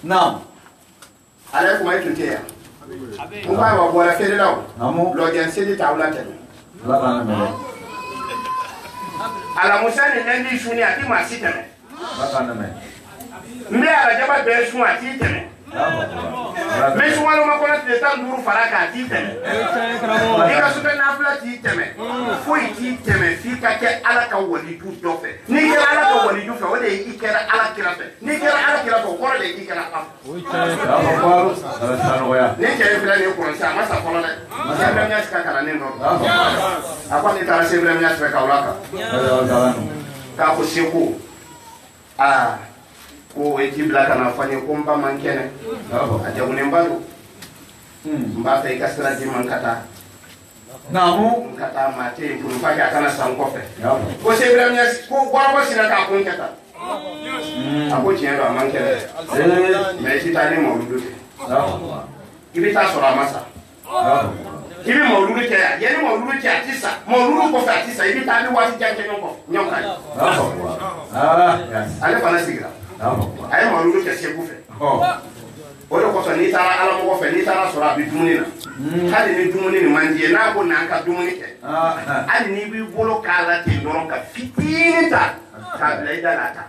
now ale ko mai tutea on va voir la fere là l'audience de taula tele ala musani nandi shuni ati masiteme mbe ala jaba be shuni ati teme me shuni ma kona te tan duru faraka ati teme ika suka na fla ati teme foi ati teme fika ke ala ka wali du dofe ni ke ala ka wali du fe wode ikera ala kira fe ni kera ala kira ko kora le ikera af ni ke fla ni ko sa masa kola le masa bramnya ska kala ne no apa ni tara se bramnya ska kaulaka ka ko seko ko ejibla kana fanye ko mba mankene aja unembalo mba fe kasra di mankata namu kata mate pour pas que kana sankofe ko se bramnya ko gwarbo sina ka ko nkata ako tiendo amankene mais sitani mo ludu ibita sora masa ibi mo ludu ke ya yeni mo ludu ke atisa mo ludu ko fa atisa ibita ni wati janke nyonko nyonka ale fana sigira ay mo ludu ke se bufe o de ko so ni tara ala mo ko fe ni tara sora bi dumuni na hadi ni dumuni ni manje na ko na ka dumuni ke ali ni bi bolo kala ti doron ka fitini ta ka blaida lata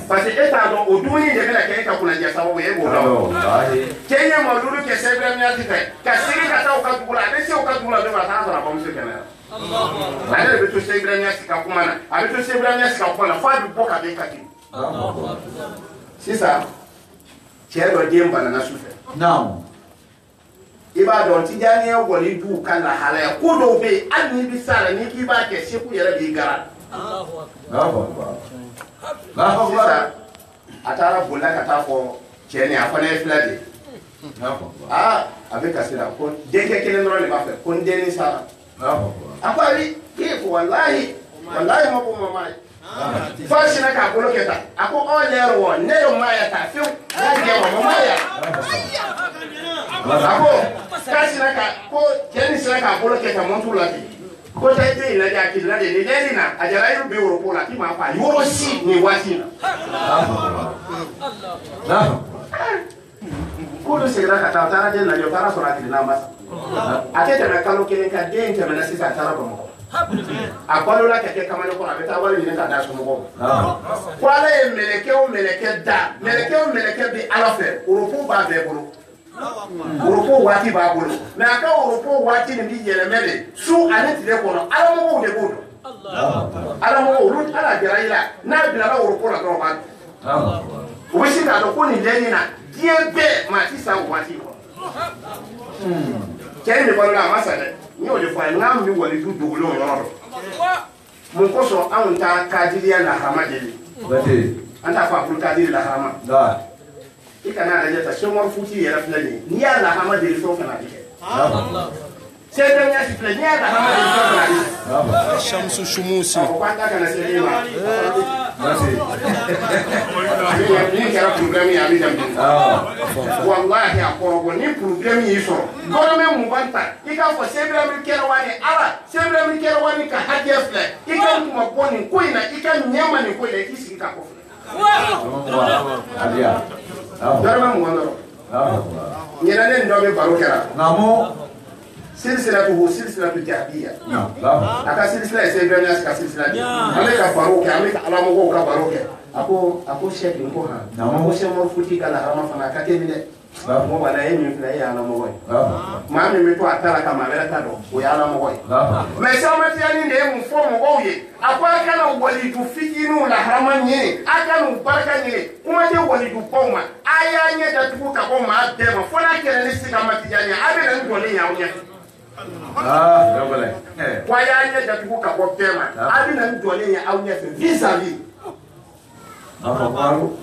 parce que eta do o dumuni de bela ke ka kuna ja sawo ye bo kenya mo ludu ke se bra mi ati ka sigi ka ta o ka dula de se o ka dula de ba ta sora ba mo se kenera ale be to se bra mi ati ka kuma na ale to se bra mi ati ka kuma na fa bi boka be ka ki sisa chero demba na sufe now iba don tijani ya wali du kana halaya ko do be anni bi sala ni ki ba ke sheku yara bi gara Allahu akbar atara bola kata ko cheni afana flade avec asira ko deke kelen ro le ba fe ko ndeni sala akwali ke ko wallahi mako mama fashi na ka bolo keta ako olero wo ne yo maya ta fiu nge wo maya ako kashi na ka ko jeni sina ka bolo keta montu lati ko ta ide ina ja kidna de ni na ajara yu be woro pola ti ma fa yoro si ni wasi na ko do se ra ka ta tara de na yo tara so ra kidna mas atete na kalo kene ka de inte na sisa tara ko akwalo la keke kama ko abeta wale ni nda so mo ko ala e meleke o meleke bi alafe urufu ba be bulu urufu wati ba bulu me aka urufu wati ni bi yele mele su ane tide ko no ala mo de bulu ala mo uru ala jara ila na bi la urufu la ko ba o bi sita do ko ni leni na die be ma ti sa wati ko kene ko la masale ni o de fa ngam mi wali du dugulo yoro mon ko so an ta kadiriya la hamadeli bate anta fa pour kadiri la hama da ikana la jeta so mo futi yera flani ni ya la hamadeli so kana dike c'est dernier sifflet ni ya la hamadeli so kana dike
Shamsu Shumusi.
Kwanda kana selima. Ni kera program ya mi jambi. Wallahi akoro ni program yi so. Goro me mu banta. Ika fo sebra mi kera wani ara. Sebra mi kera wani ka hadiya fle. Ika mu maboni koina ika nyama ni koina kisi ka ko.
Adia.
Goro me mu ngoro. Nyina ne ndo me baro kera.
Namo
silsila tu jahiliya. Aka silsila sebra ni aka silsila. Ameka baroke, ameka alamo ko ka baroke. Ako sheki nko ha. Ako she mo futi kala harama fana ka temine. Mo bana yemi fina ya alamo boy. Ma me to atara kama mera ta do. O ya alamo boy. Me sama ti ani ne mu fo mo go ye. Akwa kana wali du fikinu la harama nye. Aka no baraka nye. Kuma je wali du poma. Aya nye da tu ka ko ma de ma fo na kere ni sika matijanya. Abe na ngoli ya onya.
Dobele.
Kwa ya nye da tu ka ko tema. Abe na ngoli ya onya vis-à-vis.
Afabaru.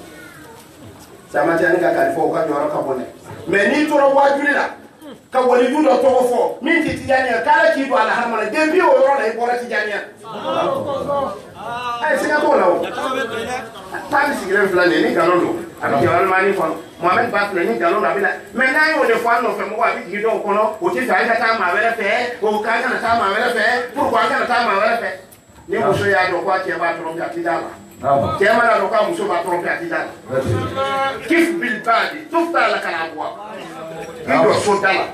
Sama tiani ka kalifo ka joro ka bonne. Mais ni toro wajuri la. Ka wali du do to fo. Min ti tijani kala ki do ala harmala de bi o yoro la ibora tijani. Ay singa ko lawo. Tani sigire flane ni galondo. Abi jawal mani ko. Mohamed Ba flane ni galondo abila. Mais na yo le fo no fe mo abi ki do ko no. O ti fa ta ma wele fe. O ka kana ta ma wele fe. Pourquoi kana ta ma wele fe? Ni mo so ya do kwa ti ba toro ka ti dala. Kema na doka muso ba tromper atijana. Kif bil badi tufta la kana abwa. Ido sodala.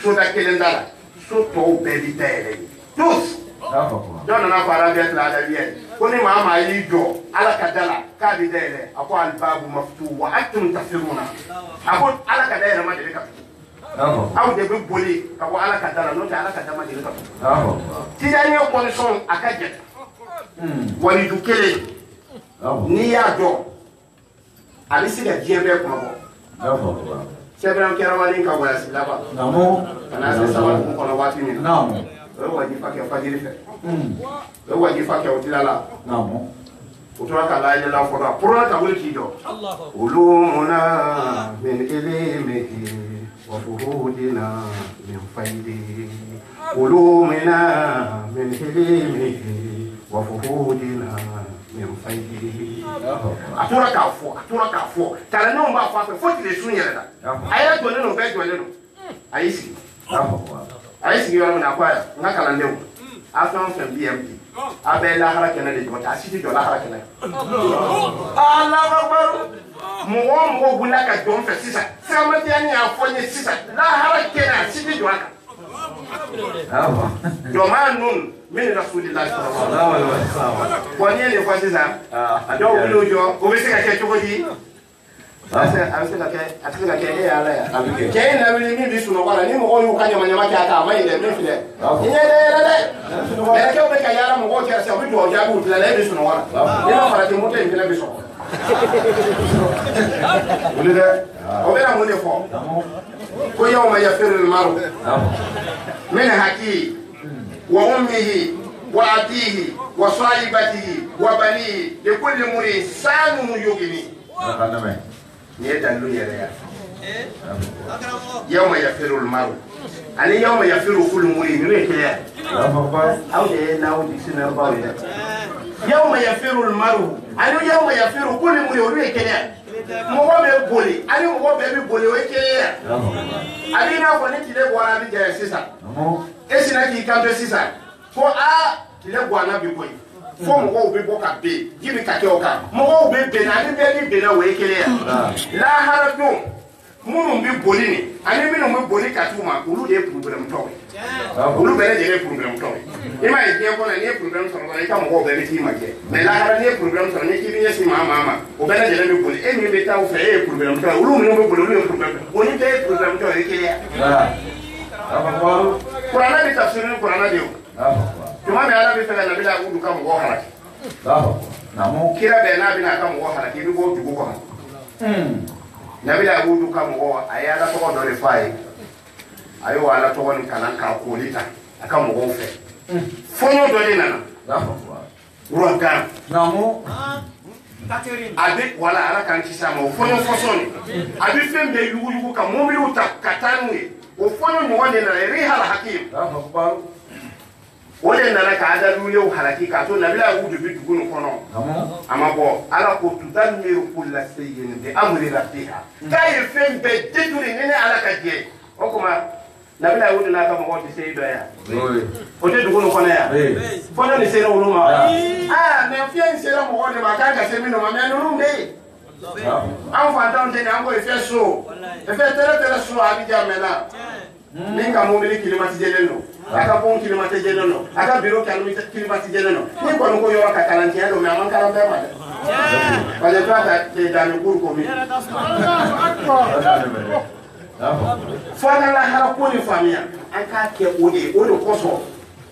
Soda kelendala. Soto bebitele. Tous. Dona na fara bet la da bien. Koni mama ido ala kadala kadi dele akwa albabu maftu wa antum tafiruna. Ako ala kadala ma de ka. Aw de be boli akwa ala kadala no ta ala kadala ma de ka. Tijani ko son akajet. Wali du kele. Ni ya do ali siga jebe ko mo sebram kera wali ka wala silaba
Namo.
ana se sama ko kono wati ni
Namo.
waji fakya fajiri fe waji fakya utilala
Namo.
utura ka la ila foda pura ka wuli kido ulumuna min ilmihi wa fuhudina min faidi ulumina min ilmihi wa fuhudina min faidi atura ka fo kala no mba fa fo ti le sun yele da aya to le no be to le no ayisi ayisi yo na kwa nga kala ndew afan fam BMP abela haraka na de jota asiti do la haraka na Allah akbar mo bula ka don fe sisa sama ti ani afonye sisa la haraka na asiti do aka Jomanun min Rasulillah sallallahu alaihi wasallam. Kwani ni kwa sasa? Ndio ulojo, umesika kwa chokoji. Sasa asika ke ala ya. Ke na mimi bisu no bala ni mo oyu kanya manyama ka ata mai de mi file. Ni de ke obeka yara mo ko kera se obi do jabu tla le bisu no wala. Ni no fara ti mo te mi bisu. Ulide obera mo ne fo. Ko yawma yafiru al-mar'u من حكيه وأمه وأبيه وصاحبته وبنيه لكل امرئ شأن يغنيه. يوم يفر المرء يعني يوم يفر كل امرئ من كده أو ده ناو ديكسنا باوي يوم يفر المرء يعني يوم يفر كل امرئ من كده mo be boli ani mo be boli o kele ali na ko ni kile gwana bi je sisa esi na ki kan be sisa ko a kile gwana bi ko fo mo ko be boka be gibi ka ke oka mo ko be be na ni be na we kele la haradu munun bi boli ni ani minun bi boli ka tuma ulu de problem to ulu be de problem to ima e ko na ni problem so na ka mo ko be ti ma ke me la haradu ni problem so ni ki bi yesi mama o be de be boli e mi be ta o fe e problem to ulu minun bi boli ulu problem oni be problem to e kele Qur'ana bi tafsirin Qur'ana dio tuma me ala bi fe na bi la udu ka mo ko haraki
Namo.
kira be na bi na ka mo ko haraki bi ko dugo ko Nabila abudu kama ngo ayala to do le fai ayo wala to won kana ka ko lita aka mo go fe fonyo do le nana ruanga
Namo.
abi wala ala kan ci sama fonyo fosoni abi fembe yugu ka mo mi uta katanwe o fonyo mo wone na ri hala hakim Ole nana ka ada lule o halaki ka to nabila wudu bi dugunu kono amabo ala ko tudamiru kulla sayyin bi amri rabbiha kay fen be deduri nene ala ka je o kuma nabila wudu na ka mo wonti sey doya o de dugunu kono ya fono ni sey ro ma me fien sey ro mo wonti ma ka se mi no ma me no be an fa down de an ko e fe so e fe tere so abi jamela ninga mo mili kilimati jeleno aka bon kilimati jeleno aka biro kilimati jeleno ni ko ngo yo aka kalantia do me aman kalambe ma wale to aka de dami kur ko mi fana la hara ko ni famia aka ke ode ko so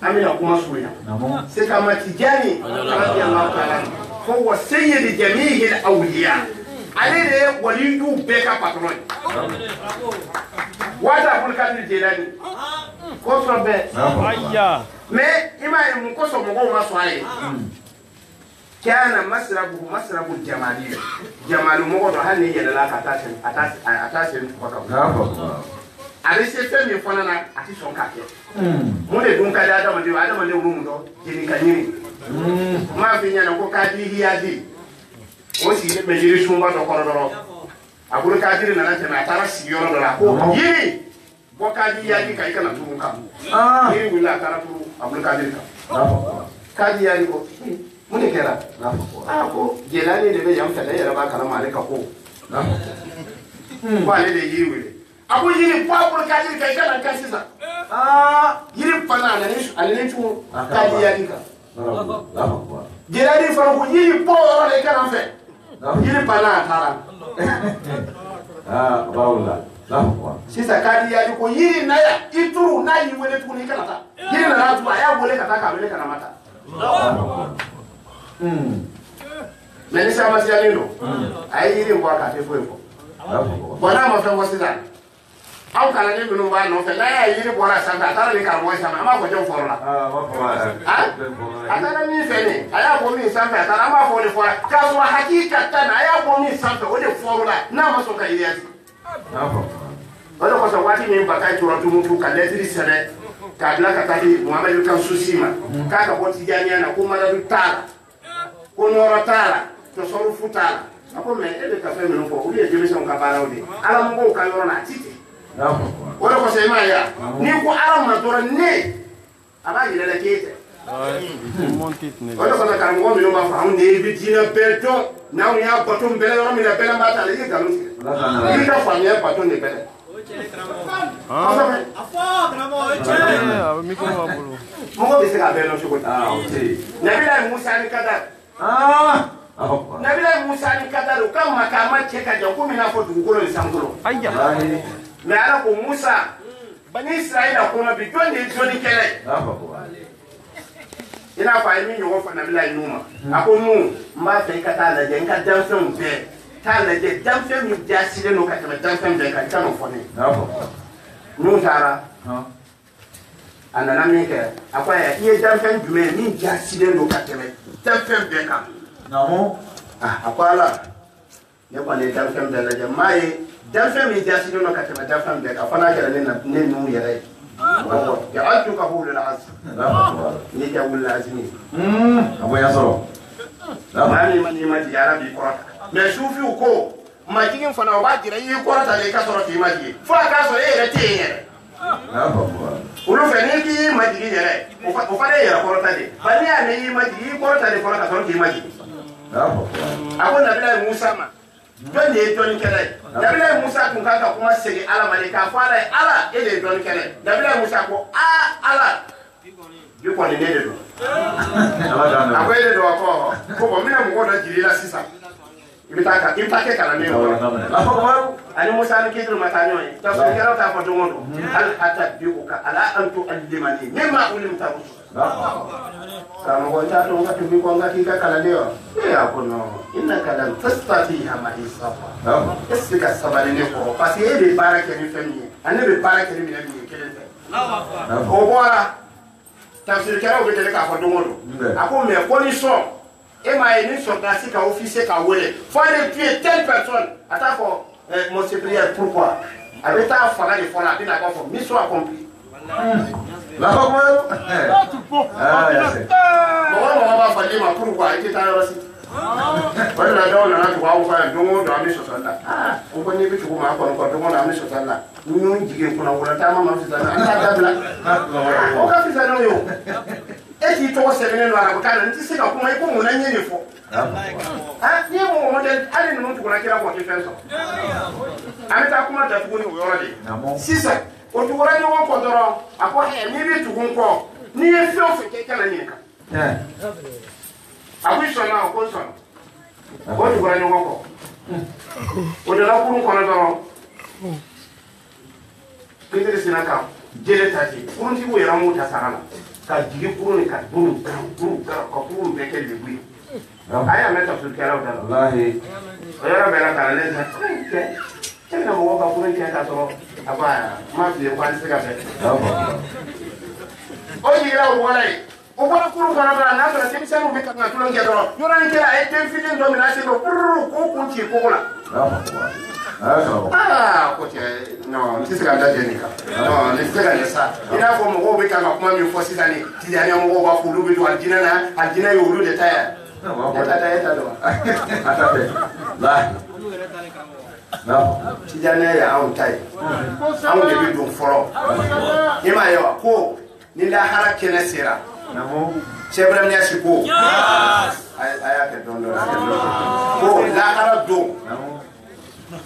amina kuma suya c'est kama tijani radiyallahu ta'ala huwa sayyid jami'i al-awliya alele waliyu beka patron wada bulkani jelani ko so be ayya me ima mu ko so mo ma so aye kana masrabu jamali jamalu mo do hanne yela la atasen ko ka ale se fe mi fona na ati son ka ke mo de dun ka da adama de mu do jini kanyini ma fi nyana ko ka di hiadi o si de mejiri sumba do kono do abul kadiri na nante na tara si yoro do la ko yiri bo kadi yadi kai kana turu kam yiri wala tara turu abul kadiri kam kadi yadi ko mune kera ko jelani de be yam tala yara ba kana male ka ko ba le de yiri wele abu yiri po abul kadiri kai kana kan sisa yiri pana na ni alene tu kadi yadi ka jelani fa ko yiri po ora le kana fe yiri pana tara baula sisa kadi ya ko yiri na ya ituru na yi wele tukuni kana ta yiri na ratu ya wele kata ka wele kana mata meni sama si alino ai yiri ngwa ka te fo bona ma fe wasida au kala ni binu ba no fe na ya yiri bora santa tara ni ka mo sama ama ko jo forla atara ni fe ni aya ko mi santa tara ama ko ni fora ka so hakika tana aya ko mi santa o de forla na ma so ka yiri ati wala ko so wati ni bakai to ratu mutu ka letri sere ka bla ka tadi muhammad kan susima ka ka boti jania na ko mala du tala ko nora tala to so ru futala ako me ebe ka fe me no ko uri e jeme son ka bara odi ala mo ka yoro na titi wala ko se ma ya ni ko ala ma dora ne aba yele le kete wala ko na kan mo mi no ma fa on de bi dina beto na on ya batum bele yoro mi na bele ma ta le ga no ni ka fa mi batum ne bele Mungu bisa belo shughuli. Nabila Musa ni kadar. Nabila Musa ni kadar kama kama cheka ja 10 na fotu ngolo ni sangulo. Ayya. Na ala ko Musa bani Israila ko na bitonde joni kele. Ina fa imi nyogo fa Nabila Numa. Ako nu mba fe kata la je nka danson be. Tala je danson mi jasile no kata danson be ka tano fone. Nu tara. Anana mike akwai iye danfen dume min jasile no kateme danfen beka namo akwala ne kwa ne danfen da la jamae danfen min jasile no kateme danfen beka fana kala ne nu yare ya altu ka hulu al azm ni ja wul azmi abo ya soro mani mati ya rabbi korata me sufi ko ma jigin fana ba jira yi korata le ka soro ti maji fa ka so e rete yere ulu fene ki majigi yere o fa de yere korota de bani ane yi majigi korota de korota so ki majigi ako nabila Musa ma don ne don kele nabila Musa kun ka kuma sege ala malika fara ala ele don kele nabila Musa ko ala bi ko ne de do ako ele do ko bo mina mo goda jirila sisa ibitaka impake kala ne ko ani Musa ni kidru matanyo yi to so kero ta ko dongo hal atabiuka ala an tu'allimani mimma ulimta rusul kama ko ta to ngati bi ko ngati ka kala leo ya ko no innaka lam tastatiha ma isafa isika sabali ne ko pasi e be barake ni fami ani be barake ni mi kelen o bora tafsir kero be tele ka ko dongo ako me ko ni so et ma une sortie ka officier ka wele faut aller tuer telle personne attends mon supérieur pourquoi avec ta fala de fala bien d'accord mission accomplie
La b'a fallu ma pourquoi était à la cité. Voilà la donne à la voix un don dans les choses là. On connaît plus comment on a mis sur ça là. Nous nous disons qu'on a voulu tellement dans ces années. On a fait ça dans l'eau. Et si tu as sévère dans la boucane, tu sais comment on a nié les faux. Ah, ni mon modèle, allez nous pour la qui a porté faire ça. Avec ta commande à tout le monde. Si ça, on te voit nous en contrôlant. À quoi ni vite tout comprend. Ni un fion fait quelqu'un à nier. Ah oui, ça là, on consomme. On te voit nous encore. On te l'a pour nous qu'on a dans. Qu'est-ce que c'est là quand j'ai tâché. On dit où est l'amour de Sarah. Ka jigi kuru ni ka buru ka kuru bɛɛ kɛ lebu ye a y'a mɛn tafsirikɛlaw da la walahi o yɔrɔ bɛɛ la ka na ne sa cɛ bɛna mɔgɔw ka furu kɛ k'a sɔrɔ a ko ma fili ko an tɛ se ka bɛn o jiginra o bɔra yen o bɔra kuru kɔnɔ dɔrɔn n'a sɔrɔ denmisɛnninw bɛ ka kan ka tulon kɛ dɔrɔn yɔrɔ in kɛra a ye den fitinin dɔ minɛ a sen fɛ pururu k'o kun ci kogo la ko cɛ non n tɛ se ka da jɛ nin kan non ne tɛ se ka ɲɛ sa i n'a fɔ mɔgɔw bɛ kan ka kuma min fɔ sisan ni tijaniya mɔgɔw b'a fɔ olu bɛ don alijinɛ na alijinɛ ye olu de ta ye e ta dɔn a ta tɛ tijaniya ye anw ta ye anw de bɛ don fɔlɔ i m'a ye wa ko ni lahara kɛnɛ sera Cheikh Ibrahim Niasse ko a y'a kɛ dɔn ko lahara don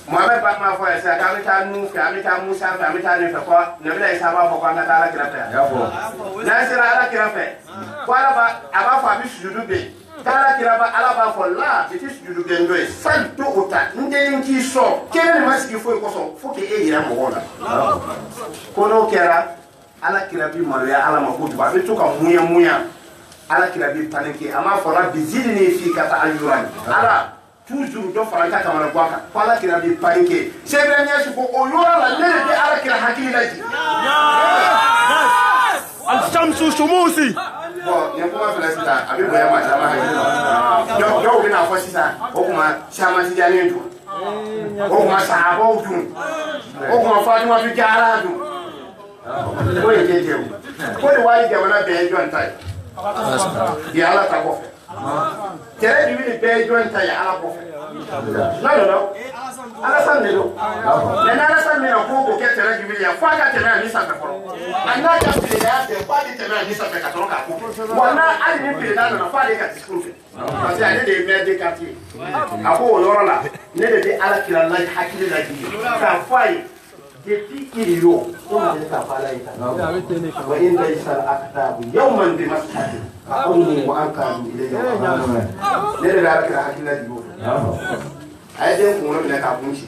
Mohamed Batma fɔ sisan k'an bɛ taa nu fɛ an bɛ taa Musa fɛ an bɛ taa nin fɛ ko Nabila Isa b'a fɔ ko an ka taa Ala kira fɛ n'an sera Ala kira fɛ ko Ala a b'a fɔ a bɛ sujudu bɛ Ala kira Ala b'a fɔ la i tɛ sujudu kɛ n dɔ ye sali to o ta n den k'i sɔn kelen de ma sigi foyi kɔsɔn fo k'e yɛrɛ mɔgɔw la ko n'o kɛra Ala kira bi maloya Ala ma kojugu a bɛ to ka muɲa Ala kira bi paniquer a m'a fɔ la bi zidni fika ta'ayyuran Ala toujours dɔ fara ka kamana bɔ a kan ko Ala kira bi paniquer Cheikh Ibrahim Niasse ko o yɔrɔ la ne de bɛ Ala kira hakili lajigin
Al-Shamsu Shumusi.
Bon nin kuma filɛ sisan a bɛ bonya maa caman hakili la dɔw bɛ n'a fɔ sisan o kuma caman tijani dun o kuma sahabaw dun o kuma Fatumatu Jara dun o ye kɛ jɛ o ko nin wari jamana bɛɛ ye jɔn ta ye bi Ala ta kɔfɛ kɛlɛ jumɛn bɛɛ ye jɔn ta ye Ala kɔfɛ non Alassane de don mais n'Alassane bɛna ko k'o kɛ kɛlɛ jumɛn ye fo a ka tɛmɛ a ni sanfɛ fɔlɔ a n'a ka perezan fɛ fo a bɛ tɛmɛ a ni sanfɛ ka sɔrɔ k'a ko wa n'a hali ni perezan nana fo ale ka discours fɛ parce que ale de ye maire de quartier a ko o yɔrɔ la ne de bɛ Ala kira hakili lajigin k'a fɔ a ye depuis qu'il y a on ne ka fala ita wa in laysa al-aqtab yawman bi masjid aqulu wa anqadu ilayya ne de la kira hakila dibo ay den ko wona ka kunci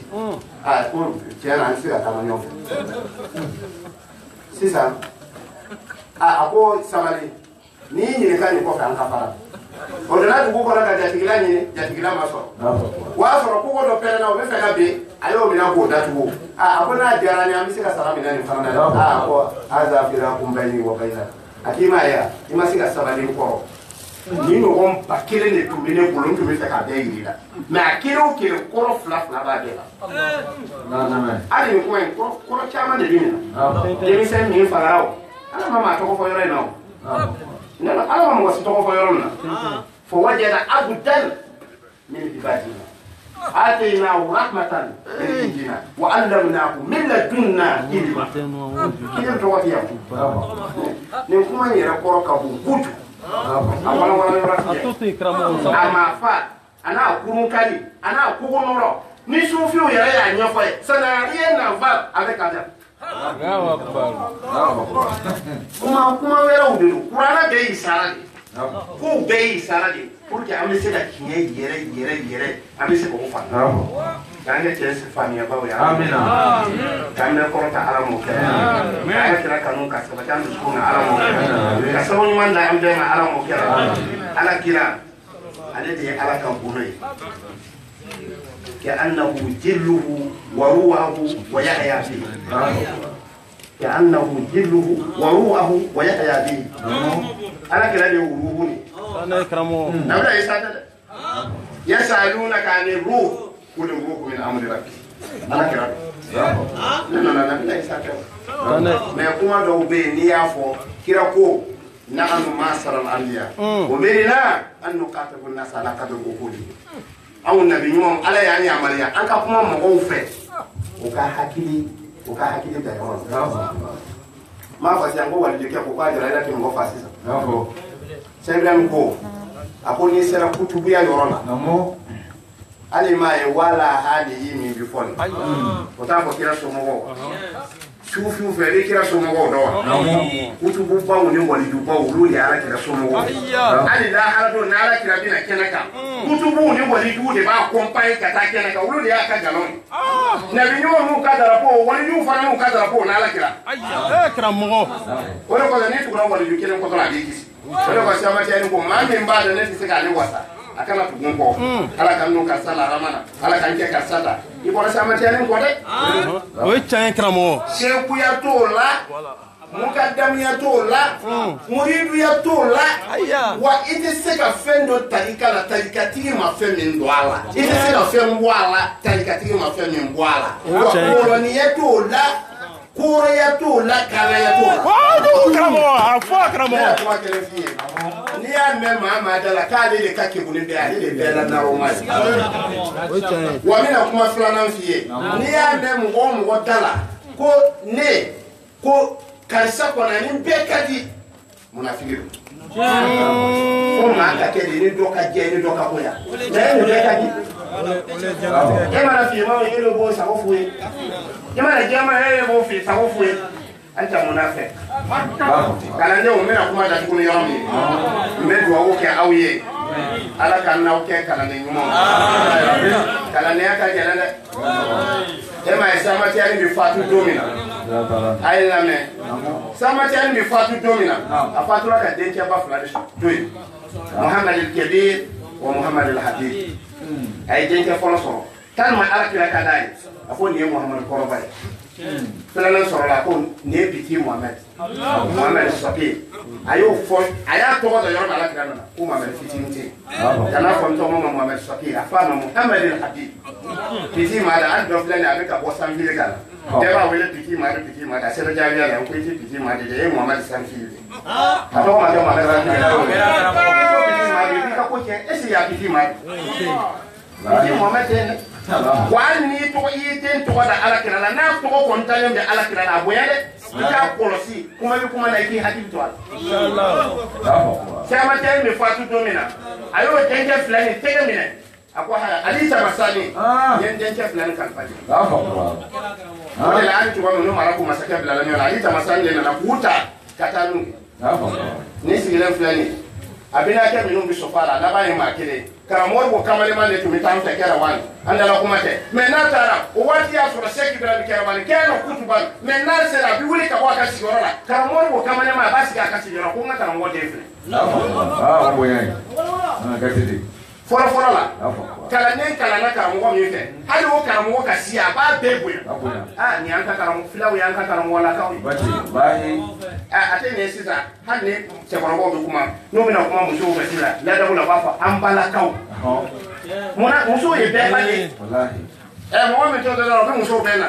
a ko tiana an sira tama ñof sisa a ko samali ni ni ka ni ko kan ka fara o dana dugu ko la jatigila ni jatigila ma so wa so ko ko do pere na o be fe ka be ayo mina ko datugo a ko na jara ni am sika sara mina ni fana a ko aza fira kum bayni wa bayna akima ya ima sika sabali ko ni no on pa kele ne to mine ko lon to be ka be yi la mais akiro kele ko fla fla ba de la na ali ko en ko chama de bina de mi sen mi farao ala mama to ko fo yore no nana ala mama wasi to ko fo yore na fo wajada abdan min ibadina آتيناه رحمة من عندنا وعلمناه من لدنا علما. كيف تقول يا أبو؟ نكون يركور كابوكوت. أولا ولا يركور. أما فا أنا أكون كذي أنا أكون نورا. نشوفه يا يا نيفاي سناريه نفال avec Adam. Kuma wera udiru. Kurana be isara. Ko be isara de. Pour que on essaie d'acquérir yere on essaie de faire quand les gens se famille ba ya amen quand les korota ala mo ke amen kira kanu ka sa bajan su na ala mo ke ka sa woni man da am de ala mo ke ala kira ale de ala kan bunai كأنه جله وروعه ويحيى به كأنه جله وروعه ويحيى به أنا كلا دي وروحني أنا إكرامه نبدأ يسألونك عن الروح قل الروح من أمر ربي أنا كلا non na isa kɛ mais kuma dɔw bɛ yen n'i y'a fɔ kira ko nahnu ma'ashara al-anbiya umirna an nuqatilu an-nasa ala qadri uqulihim anw nabi ɲumanw ala y'an yamaruya an ka kuma mɔgɔw fɛ u ka hakili da yɔrɔ la m'a fɔ sisan ko walijikɛ ko k'a jira i la tɛ mɔgɔ fa sisan Cheikh Ibrahim ko a ko n'i sera kutubuya yɔrɔ la hali m'a ye wala hali min bi fɔ nin o t'a fɔ kira somɔgɔw sufiw fɛ i kira somɔgɔw dɔn wa kutububaw ni walijubaw olu de ye ala kira somɔgɔw hali lahara don ni ala kira bɛna kɛnɛ kan kutubuw ni walijuw de b'a kɔnpaye ka taa kɛnɛ kan olu de y'a ka galon ye nabi ɲuman n'u ka darapo walijuw fana n'u ka darapo ni ala kira
karamɔgɔ
o de kɔsɔn n'i tugura waliju kelen kɔsɔn a b'i kisi o de kɔsɔn Samatiyani ko maa min b'a dɔn ne tɛ se k'ale wasa a kana tugun kɔ ala ka n'u ka sala ramana ala ka n kɛ ka sata i bɔra Samatiyani kɔ dɛ
o ye tiɲɛ ye karamɔgɔ
sekuya t'o la mukadamiya t'o la muriduya t'o la wa i tɛ se ka fɛn dɔ tarika la tarikatigi ma fɛn min don a la i tɛ se ka fɛn bɔ a la tarikatigi ma fɛn min bɔ a la wa kɔrɔniya t'o la kɔrɔya t'o la kalaya t'o la
karamɔgɔ a fɔ karamɔgɔ
kuma kelen f'i ye n'i y'a mɛn maa da la k'ale de ka kebuli bɛɛ ale de bɛɛ la naroma ye wa n bɛna kuma filanan f'i ye n'i y'a mɛn mɔgɔ o mɔgɔ da la ko ne ko karisa kɔnɔ ni bɛɛ ka di munafiki don fo maa ka kɛ de ni dɔ ka jɛ ni dɔ ka bonya mais ni bɛɛ ka di e mana f'i ye maa e de b'o sago f'u ye e mana jɛma e de b'o f'i sago f'u ye an tɛ mun na fɛ kalandenw n bɛna kuma datugu ni yɔrɔ min ye n bɛ dugawu kɛ aw ye ala ka n'aw kɛ kalanden ɲumanw kalandenya ka gɛlɛn dɛ e ma ye Samatiyani bɛ faatu don min na a ye lamɛn Samatiyani bɛ faatu don min na a faatura ka dencɛba fila de to yen Muhamad al-Kabir wa Muhamad al-Habib a ye dencɛ fɔlɔ sɔrɔ tellement ala kira ka d'a ye a ko nin ye Muhamad kɔrɔba ye filanan sɔrɔla ko nin ye Biti Muhamad Saqi a y'o fɔ a y'a tɔgɔ da yɔrɔ min ala kira nana ko Muhamad fitinin tɛ yen kana fɔ n tɔgɔ ma Muhamad Saqi a fa ma Muhamad al-Habib Biti Muhamad hali dɔ filɛ nin a bɛ ka bɔ sanfili kan na bɛɛ b'a wele Biti Muhamad a sera jaabiya la ko i tɛ Biti Muhamad de ye Muhamad sanfili de a tɔgɔ ma kɛ Muhamad i b'i ka ko tiɲɛ est ce que y'a Biti Muhamad Biti Muhamad tɛ dɛ wa hali n'i tɔgɔ i ye den tɔgɔ da ala kira la n'a tɔgɔ kɔni dalen bɛ ala kira la a bonya dɛ i k'a kɔlɔsi kuma bɛ kuma na i k'i hakili to a la Samatiyani bɛ faatu don min na a y'o denkɛ fila ni tɛgɛ minɛ a ko Ali Tamasani n ye n denkɛ fila ni kalifa di o de la hali cogo min n'o mara ko masakɛ bilala ɲɔgɔn na Ali Tamasani de nana k'u ta ka taa n'u ye ni sigilen filɛ nin a bɛna kɛ minnu bɛ sɔfɔ a la a laban ye maa kelen karamɔgɔ ko kamaleman de tun bɛ taa an fɛ Kɛrawani an dala kuma tɛ mais n'a taara o waati y'a sɔrɔ Cheikh Ibrahim Kɛrawani kɛ na kutuba mais n'a sera a bɛ wuli ka bɔ a ka sigiyɔrɔ la karamɔgɔ ko kamaleman a b'a sigi a ka sigiyɔrɔ ko n ka karamɔgɔ den filɛ fɔlɔfɔlɔ la kalanden kalanna karamɔgɔ min fɛ hali o karamɔgɔ ka si a b'a bɛɛ bonya nin y'an ka karamɔgɔ filaw y'an ka karamɔgɔ lakaw ye a tɛ nin ye sisan hali ni cɛkɔrɔbaw bɛ kuma n'u bɛna kuma musow fɛ sisan ladamu la u b'a fɔ an balakaw munna musow ye bɛɛ ba ye mɔgɔ min t'o dɔn dɔrɔn o bɛ musow bɛɛ na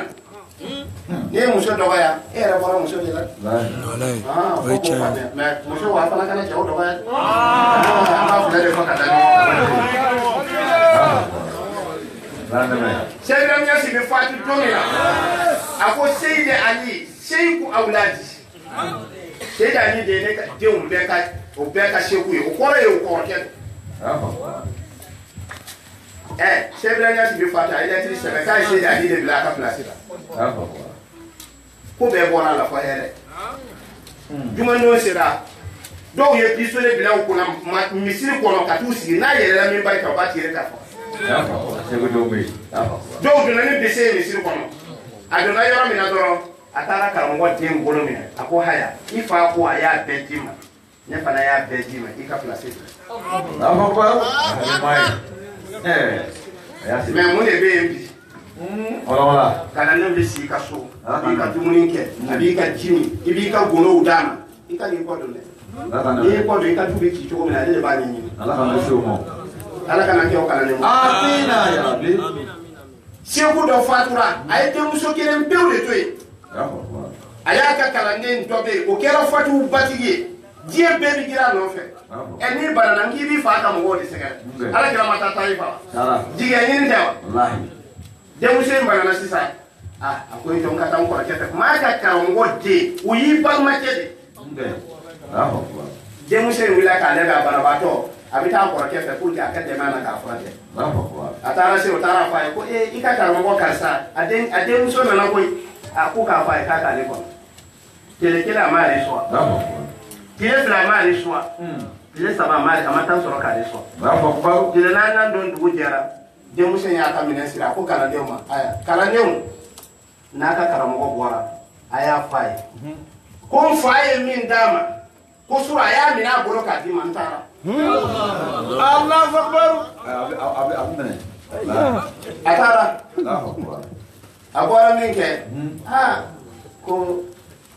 n'i ye muso dɔgɔya e yɛrɛ bɔra muso de la o ye tiɲɛ ye mais muso wa fana kana cɛw dɔgɔya an b'a fila de fɔ ka da Cheikh Ibrahim Niass bɛ faatu don min na a ko Seydi Ali Seyiku Awladi Seydi Ali de ye ne ka denw bɛɛ ka seku ye o kɔrɔ ye o kɔrɔkɛ don Cheikh Ibrahim Niass bɛ faatu a ye lettre sɛbɛn k'a ye Seydi Ali de bila a ka place la ko bɛɛ bɔra la fɔ hɛrɛ jumadon sera dɔw ye pistolet bila u kunna misiri kɔnɔ ka t'u sigi n'a yɛlɛla min bari kan u b'a tirer ka faga dɔw donna ni bese ye misiri kɔnɔ a donna yɔrɔ min na dɔrɔn a taara karamɔgɔ den bolo minɛ a ko haya i fa ko a y'a bɛɛ d'i ma ne fana y'a bɛɛ d'i ma i ka place mais mun de bɛ yen bi kalandenw bɛ sigi ka so a b'i ka dumuni kɛ a b'i ka ji min i b'i ka golow d'a ma i ka n'i kɔ don dɛ n'i y'i kɔ don i ka du bɛ ci cogo min na ale de b'a ɲɛɲini ala kana kɛ o kalandenw Seku do fatura ay te muso kelen bewle toy aya ka kalande ndobe o kera fatu batigi die bebi gira no fe eni barana ngi bi fa ka mo de sega ala kira mata taifa diga yin tawa wallahi de muso barana sisa akoy to ngata ko kete ma ka ka ngode uyi bal makede de muso wila ka le ba barabato abita ko kete pour que akade mana ka frate atara se otara fa ko ikata ngo kasa aden muso na ko akuka fa ka ka le ko kele amari so kele fla amari so kele saba amari amata so ka le so kele na don du jera de muso ya ka minen sira ko kala de ma aya kala ne na ka karamo bora aya fa ko fa min dama ko sura ya mina bolo ka di mantara Allah akbar atara agora min ke ko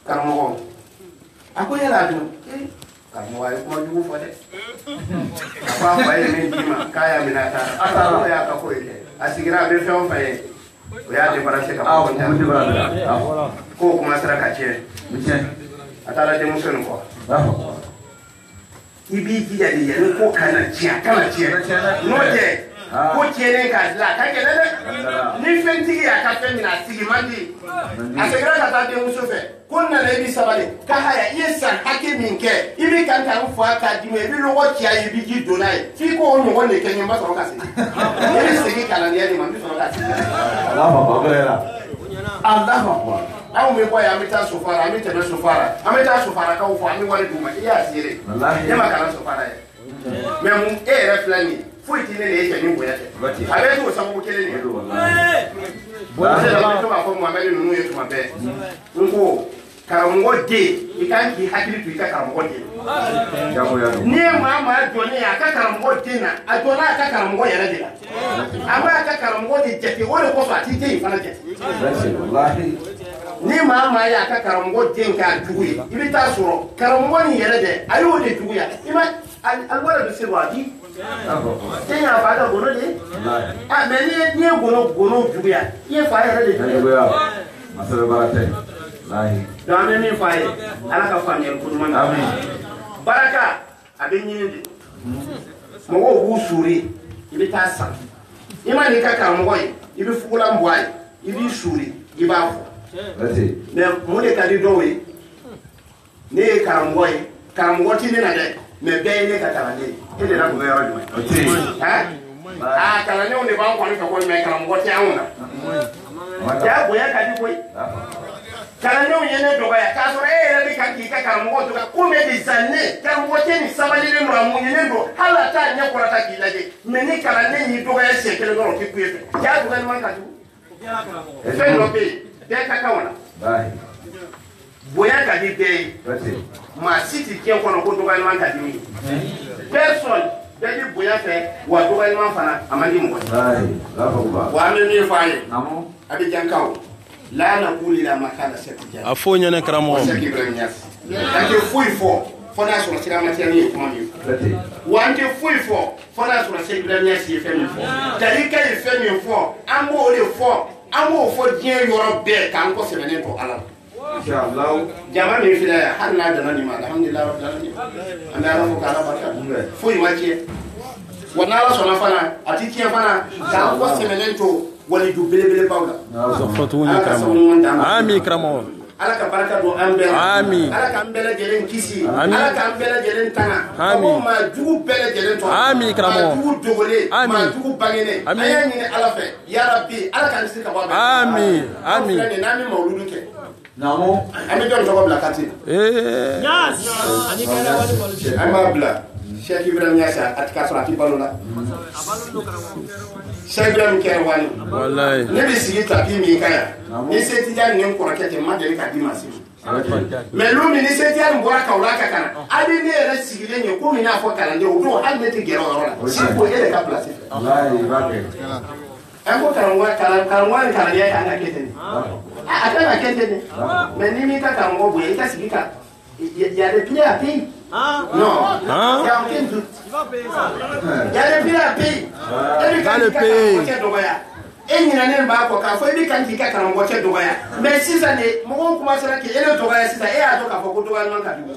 karamo ako yala du karamo ay ko jugu fo de apa baye min dima kaya minata atara ya ka ko ile asigira be fon faye o ya de barase ka ko ko kuma sara ka che atara de muso ko ibi ji ya de ko kana chia no de ko tiene ka la ka ke ni fentigi ya ka femina sigi mandi asigira ka ta de muso fe ko na le bi sabale ka haya yesan hakimi nke ibi kan kan fo aka di me bi logo tia ibi ji donai fi ko no wonde kenye ma so ka se ni sigi kala ni ani ma bi so ka se Allah akbar awu me boy amita sofara amita be sofara amita sofara ka ufo ami wale duma ya sire wallahi ma kana sofara ya me mu reflani fuiti ne yake ni boya te abe to sabu kele ne wallahi wallahi to ma ko Muhammad nunu yetu mabe ngo karamongo de ikanki hakili tu karamongo de ni mama joni aka karamongo de na ajona aka karamongo yere de la ama aka karamongo de jeti wole ko so atite ifana jeti wallahi ni mama ya aka karamongo de nka duwi ibita soro karamongo ni yere de ayo de duwi ya ima alwala de sirwadi tenya bada gono de mais ni gono duwi ya ye fa yere de duwi ya masala barate lahi dame min faye ala ka famiyel kuduman amin baraka abin yindi mo wo busuri ibi ta san imani ka ka mo goy ibi fukula mbwai ibi suri ibafo ati me mo de kadi dowe ne karamgoy ti ne na de me be ne ka tarande ile na go yoro dum ha kala ne on de ba ko ni ko me karamgoy ti awuna ya boya kadi koy kala no yene doga ya ka so bi kan ki ka karamo doga ko me di zanne karamo te ni sabali le no amu yene do hala ta nya ko ta ki laje me ni kala ne ni doga ya se kele no ki ku yefe ya doga ni man ka tu e fe no be de ka ka wona bai boya ka di be ma city ke ko no ko doga ni man ka di person de di boya fe wa doga ni man fana amandi mo bai la ko ba wa me ni fa ye namo abi jankaw la na kuli la makala sekija
afonya na karamo
ake fui fo fona so sira matia ni ko mani wante fui fo fona so sira ni asi femi fo dalika e femi fo amo fo dien yoro be kan ko semene to ala inshallah jama mi fila ya har na da nani ma alhamdulillah rabbil alamin anda ra ko kala barka fui wache wana la so na fana atikia fana kan ko semene to wali du bele bawla
zafatu ni karamo ami karamo
ala ka baraka do ambele
ami
ala ka ambele jelen kisi ala ka ambele jelen tanga ko ma jugu bele jelen to
ami karamo
jugu dogole ma jugu bangene aya ni ala fe ya rabbi ala ka nisika ba
ami
nami mauludu ke namo ami don to bla kati yes ani kala wali police ama bla Cheikh Ibrahim Niassa atika sorati balola Cheikh Ibrahim kere wani
wallahi
ne bi sigi tapi mi kaya ni seti jani ne ko rakete madeli ka di masi mais lumi ni seti jani mbora ka wala ka kana adi ne re sigi le ne ko mi na fo kala nde o do hal ne te gero ora si ko ele ka place wallahi babe an ko kala ya ka kete ni aka na kete ni mais ni mi ka ka ngo boye ka sigi ka ya de pile a payer non il y a aucun doute il va payer ça il y a des piles à payer e nyina ne ba ko ka fo bi kan ki ka karamɔgɔ cɛ dɔgɔya mais sisan de mɔgɔw commencera ke ele dɔgɔya sisan e y'a dɔn k'a fɔ ko dɔgɔyalima ka jugu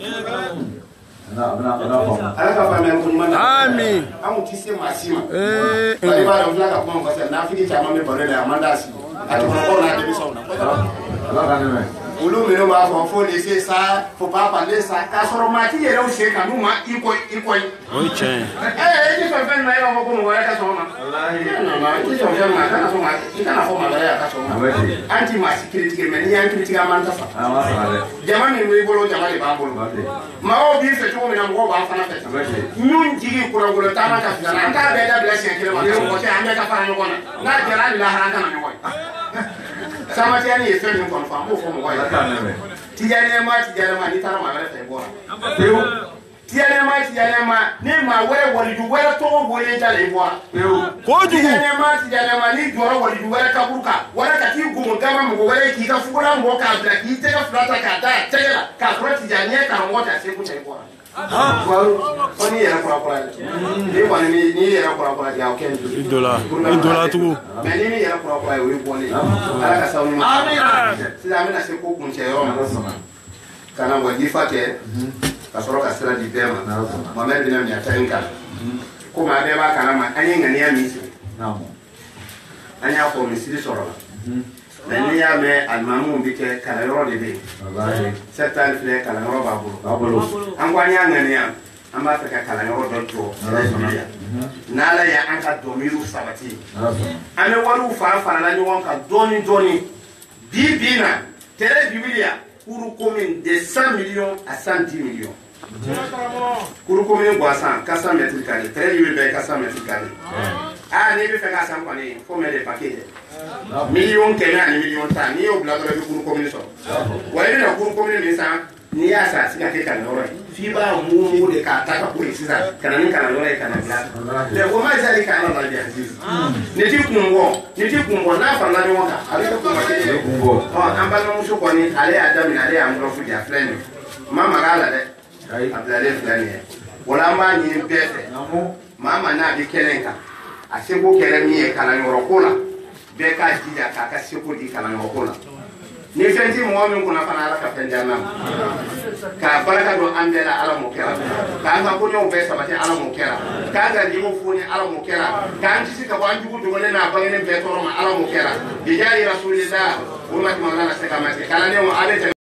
ala ka faamuyali ko ɲuman
Amin.
an kun ti se maa si ma bari b'a dɔn fila ka kuma parce que nafiki caman bɛ baro la a man d'a si a tɛmɛmɔgɔw n'a denmisɛnw na olu minnu b'a fɔ faut laisser ça faut pas parler ça k'a sɔrɔ maa ti yɛrɛw sen kan n'u ma i kɔ i kɔ
O ye tiɲɛ ye.
i ti sɔn fɛn ma e b'a fɔ ko mɔgɔ wɛrɛ ka sɔn o ma i ti sɔn fɛn ma i kana fɔ maa wɛrɛ a ka sɔn o ma an ti maa si critiquer mais n'i y'an critiquer an b'an ta fa jama min b'i bolo jama de b'an bolo maaw b'i fɛ cogo min na mɔgɔw b'an fana fɛ ɲun jigi kuragolo taama ka fila an t'a bɛɛ dabila siɲɛ kelen ma mɔgɔ tɛ an bɛɛ ka fara ɲɔgɔn na n'a jɛra hali lahara an kana ɲɔgɔn ye Samatiyani ye fɛn min kɔni fɔ an b'o fɔ mɔgɔ ye Tijaniyama n'i taara maa wɛrɛ fɛ i bɔra Tijaniyama ni maa wɛrɛ waliju wɛrɛ tɔgɔ bɔlen ta la i bɔra Tijaniyama ni jɔra waliju wɛrɛ kaburu kan wala ka t'i gumu gama mɔgɔ wɛrɛ k'i ka fugula mɔgɔ k'a bila k'i tɛgɛ fila ta k'a da tɛgɛ la k'a sɔrɔ Tijaniya karamɔgɔ ta segu ta i bɔra fɔ n'i yɛrɛ kurakura ye n'i kɔni n'i yɛrɛ kurakura ye aw kɛ
Idola tugu.
mais n'i yɛrɛ kurakura ye o ye bɔlen ala ka sababu ɲuman sisan an bɛna se ko kuncɛ yɔrɔ ma ka na wajifa kɛ ka sɔrɔ ka sira di bɛɛ ma Mohamɛdi bɛna min a ta in kan komi a bɛɛ b'a kalama an ye ŋaniya min sigi an y'a fɔ misiri sɔrɔ la mais n'i y'a mɛn alimamuw bɛ kɛ kalanyɔrɔ de bɛ yen septembre filɛ kalanyɔrɔ b'a bolo an ko an y'a ŋaniya an b'a fɛ ka kalanyɔrɔ dɔ jɔ n'ala ye an ka dɔnmiiriw sabati an bɛ wariw fara ɲɔgɔn kan dɔɔni dɔɔni bi na terrain bibiliya pour commune de 100 millions à 110 millions. Pour commune Boissan, 400 mètres carrés. Très bien, 400 mètres carrés. Ah, ne bɛ fɛ ka san kɔni faut mettre des paquets. Million kɛmɛ ani million tan n'i y'o bila dɔrɔn i bɛ kuru commune sɔrɔ. Wa i bɛna kuru commune min san n'i y'a san a ti ka kɛ kalanyɔrɔ ye. F'i b'a mugu de k'a ta ka bɔ yen sisan ka na ni kalanyɔrɔ ye ka na bila. Mais o ma jali k'an ka lajɛ sisan. Ni ti kun bɔ n'a farala ɲɔgɔn kan a bɛ kɛ kunba kelen ye. An balimamuso kɔni ale y'a daminɛ ale y'an dɔrɔn di a filɛ nin ye. Ma maga a la dɛ. A bilalen filɛ nin ye. O la an b'a ɲini bɛɛ fɛ. Maa ma n'a bɛ kɛnɛ in kan. A seko kɛra min ye kalanyɔrɔ ko la bɛɛ k'a jija k'a ka seko di kalanyɔrɔ ko la ni fɛn ti mɔgɔ min kunna fana ala ka fɛn di an ma k'a barika don an bɛɛ la ala m'o kɛra k'an ka koɲɛw bɛɛ sabati ala m'o kɛra k'an ka limu foni ala m'o kɛra k'an kisi ka bɔ an jugu dogolen n'a bangenen bɛɛ tɔɔrɔ ma ala m'o kɛra bijaahi rasulillah o ma tuma na se ka ma se kalandenw a bɛ tɛmɛ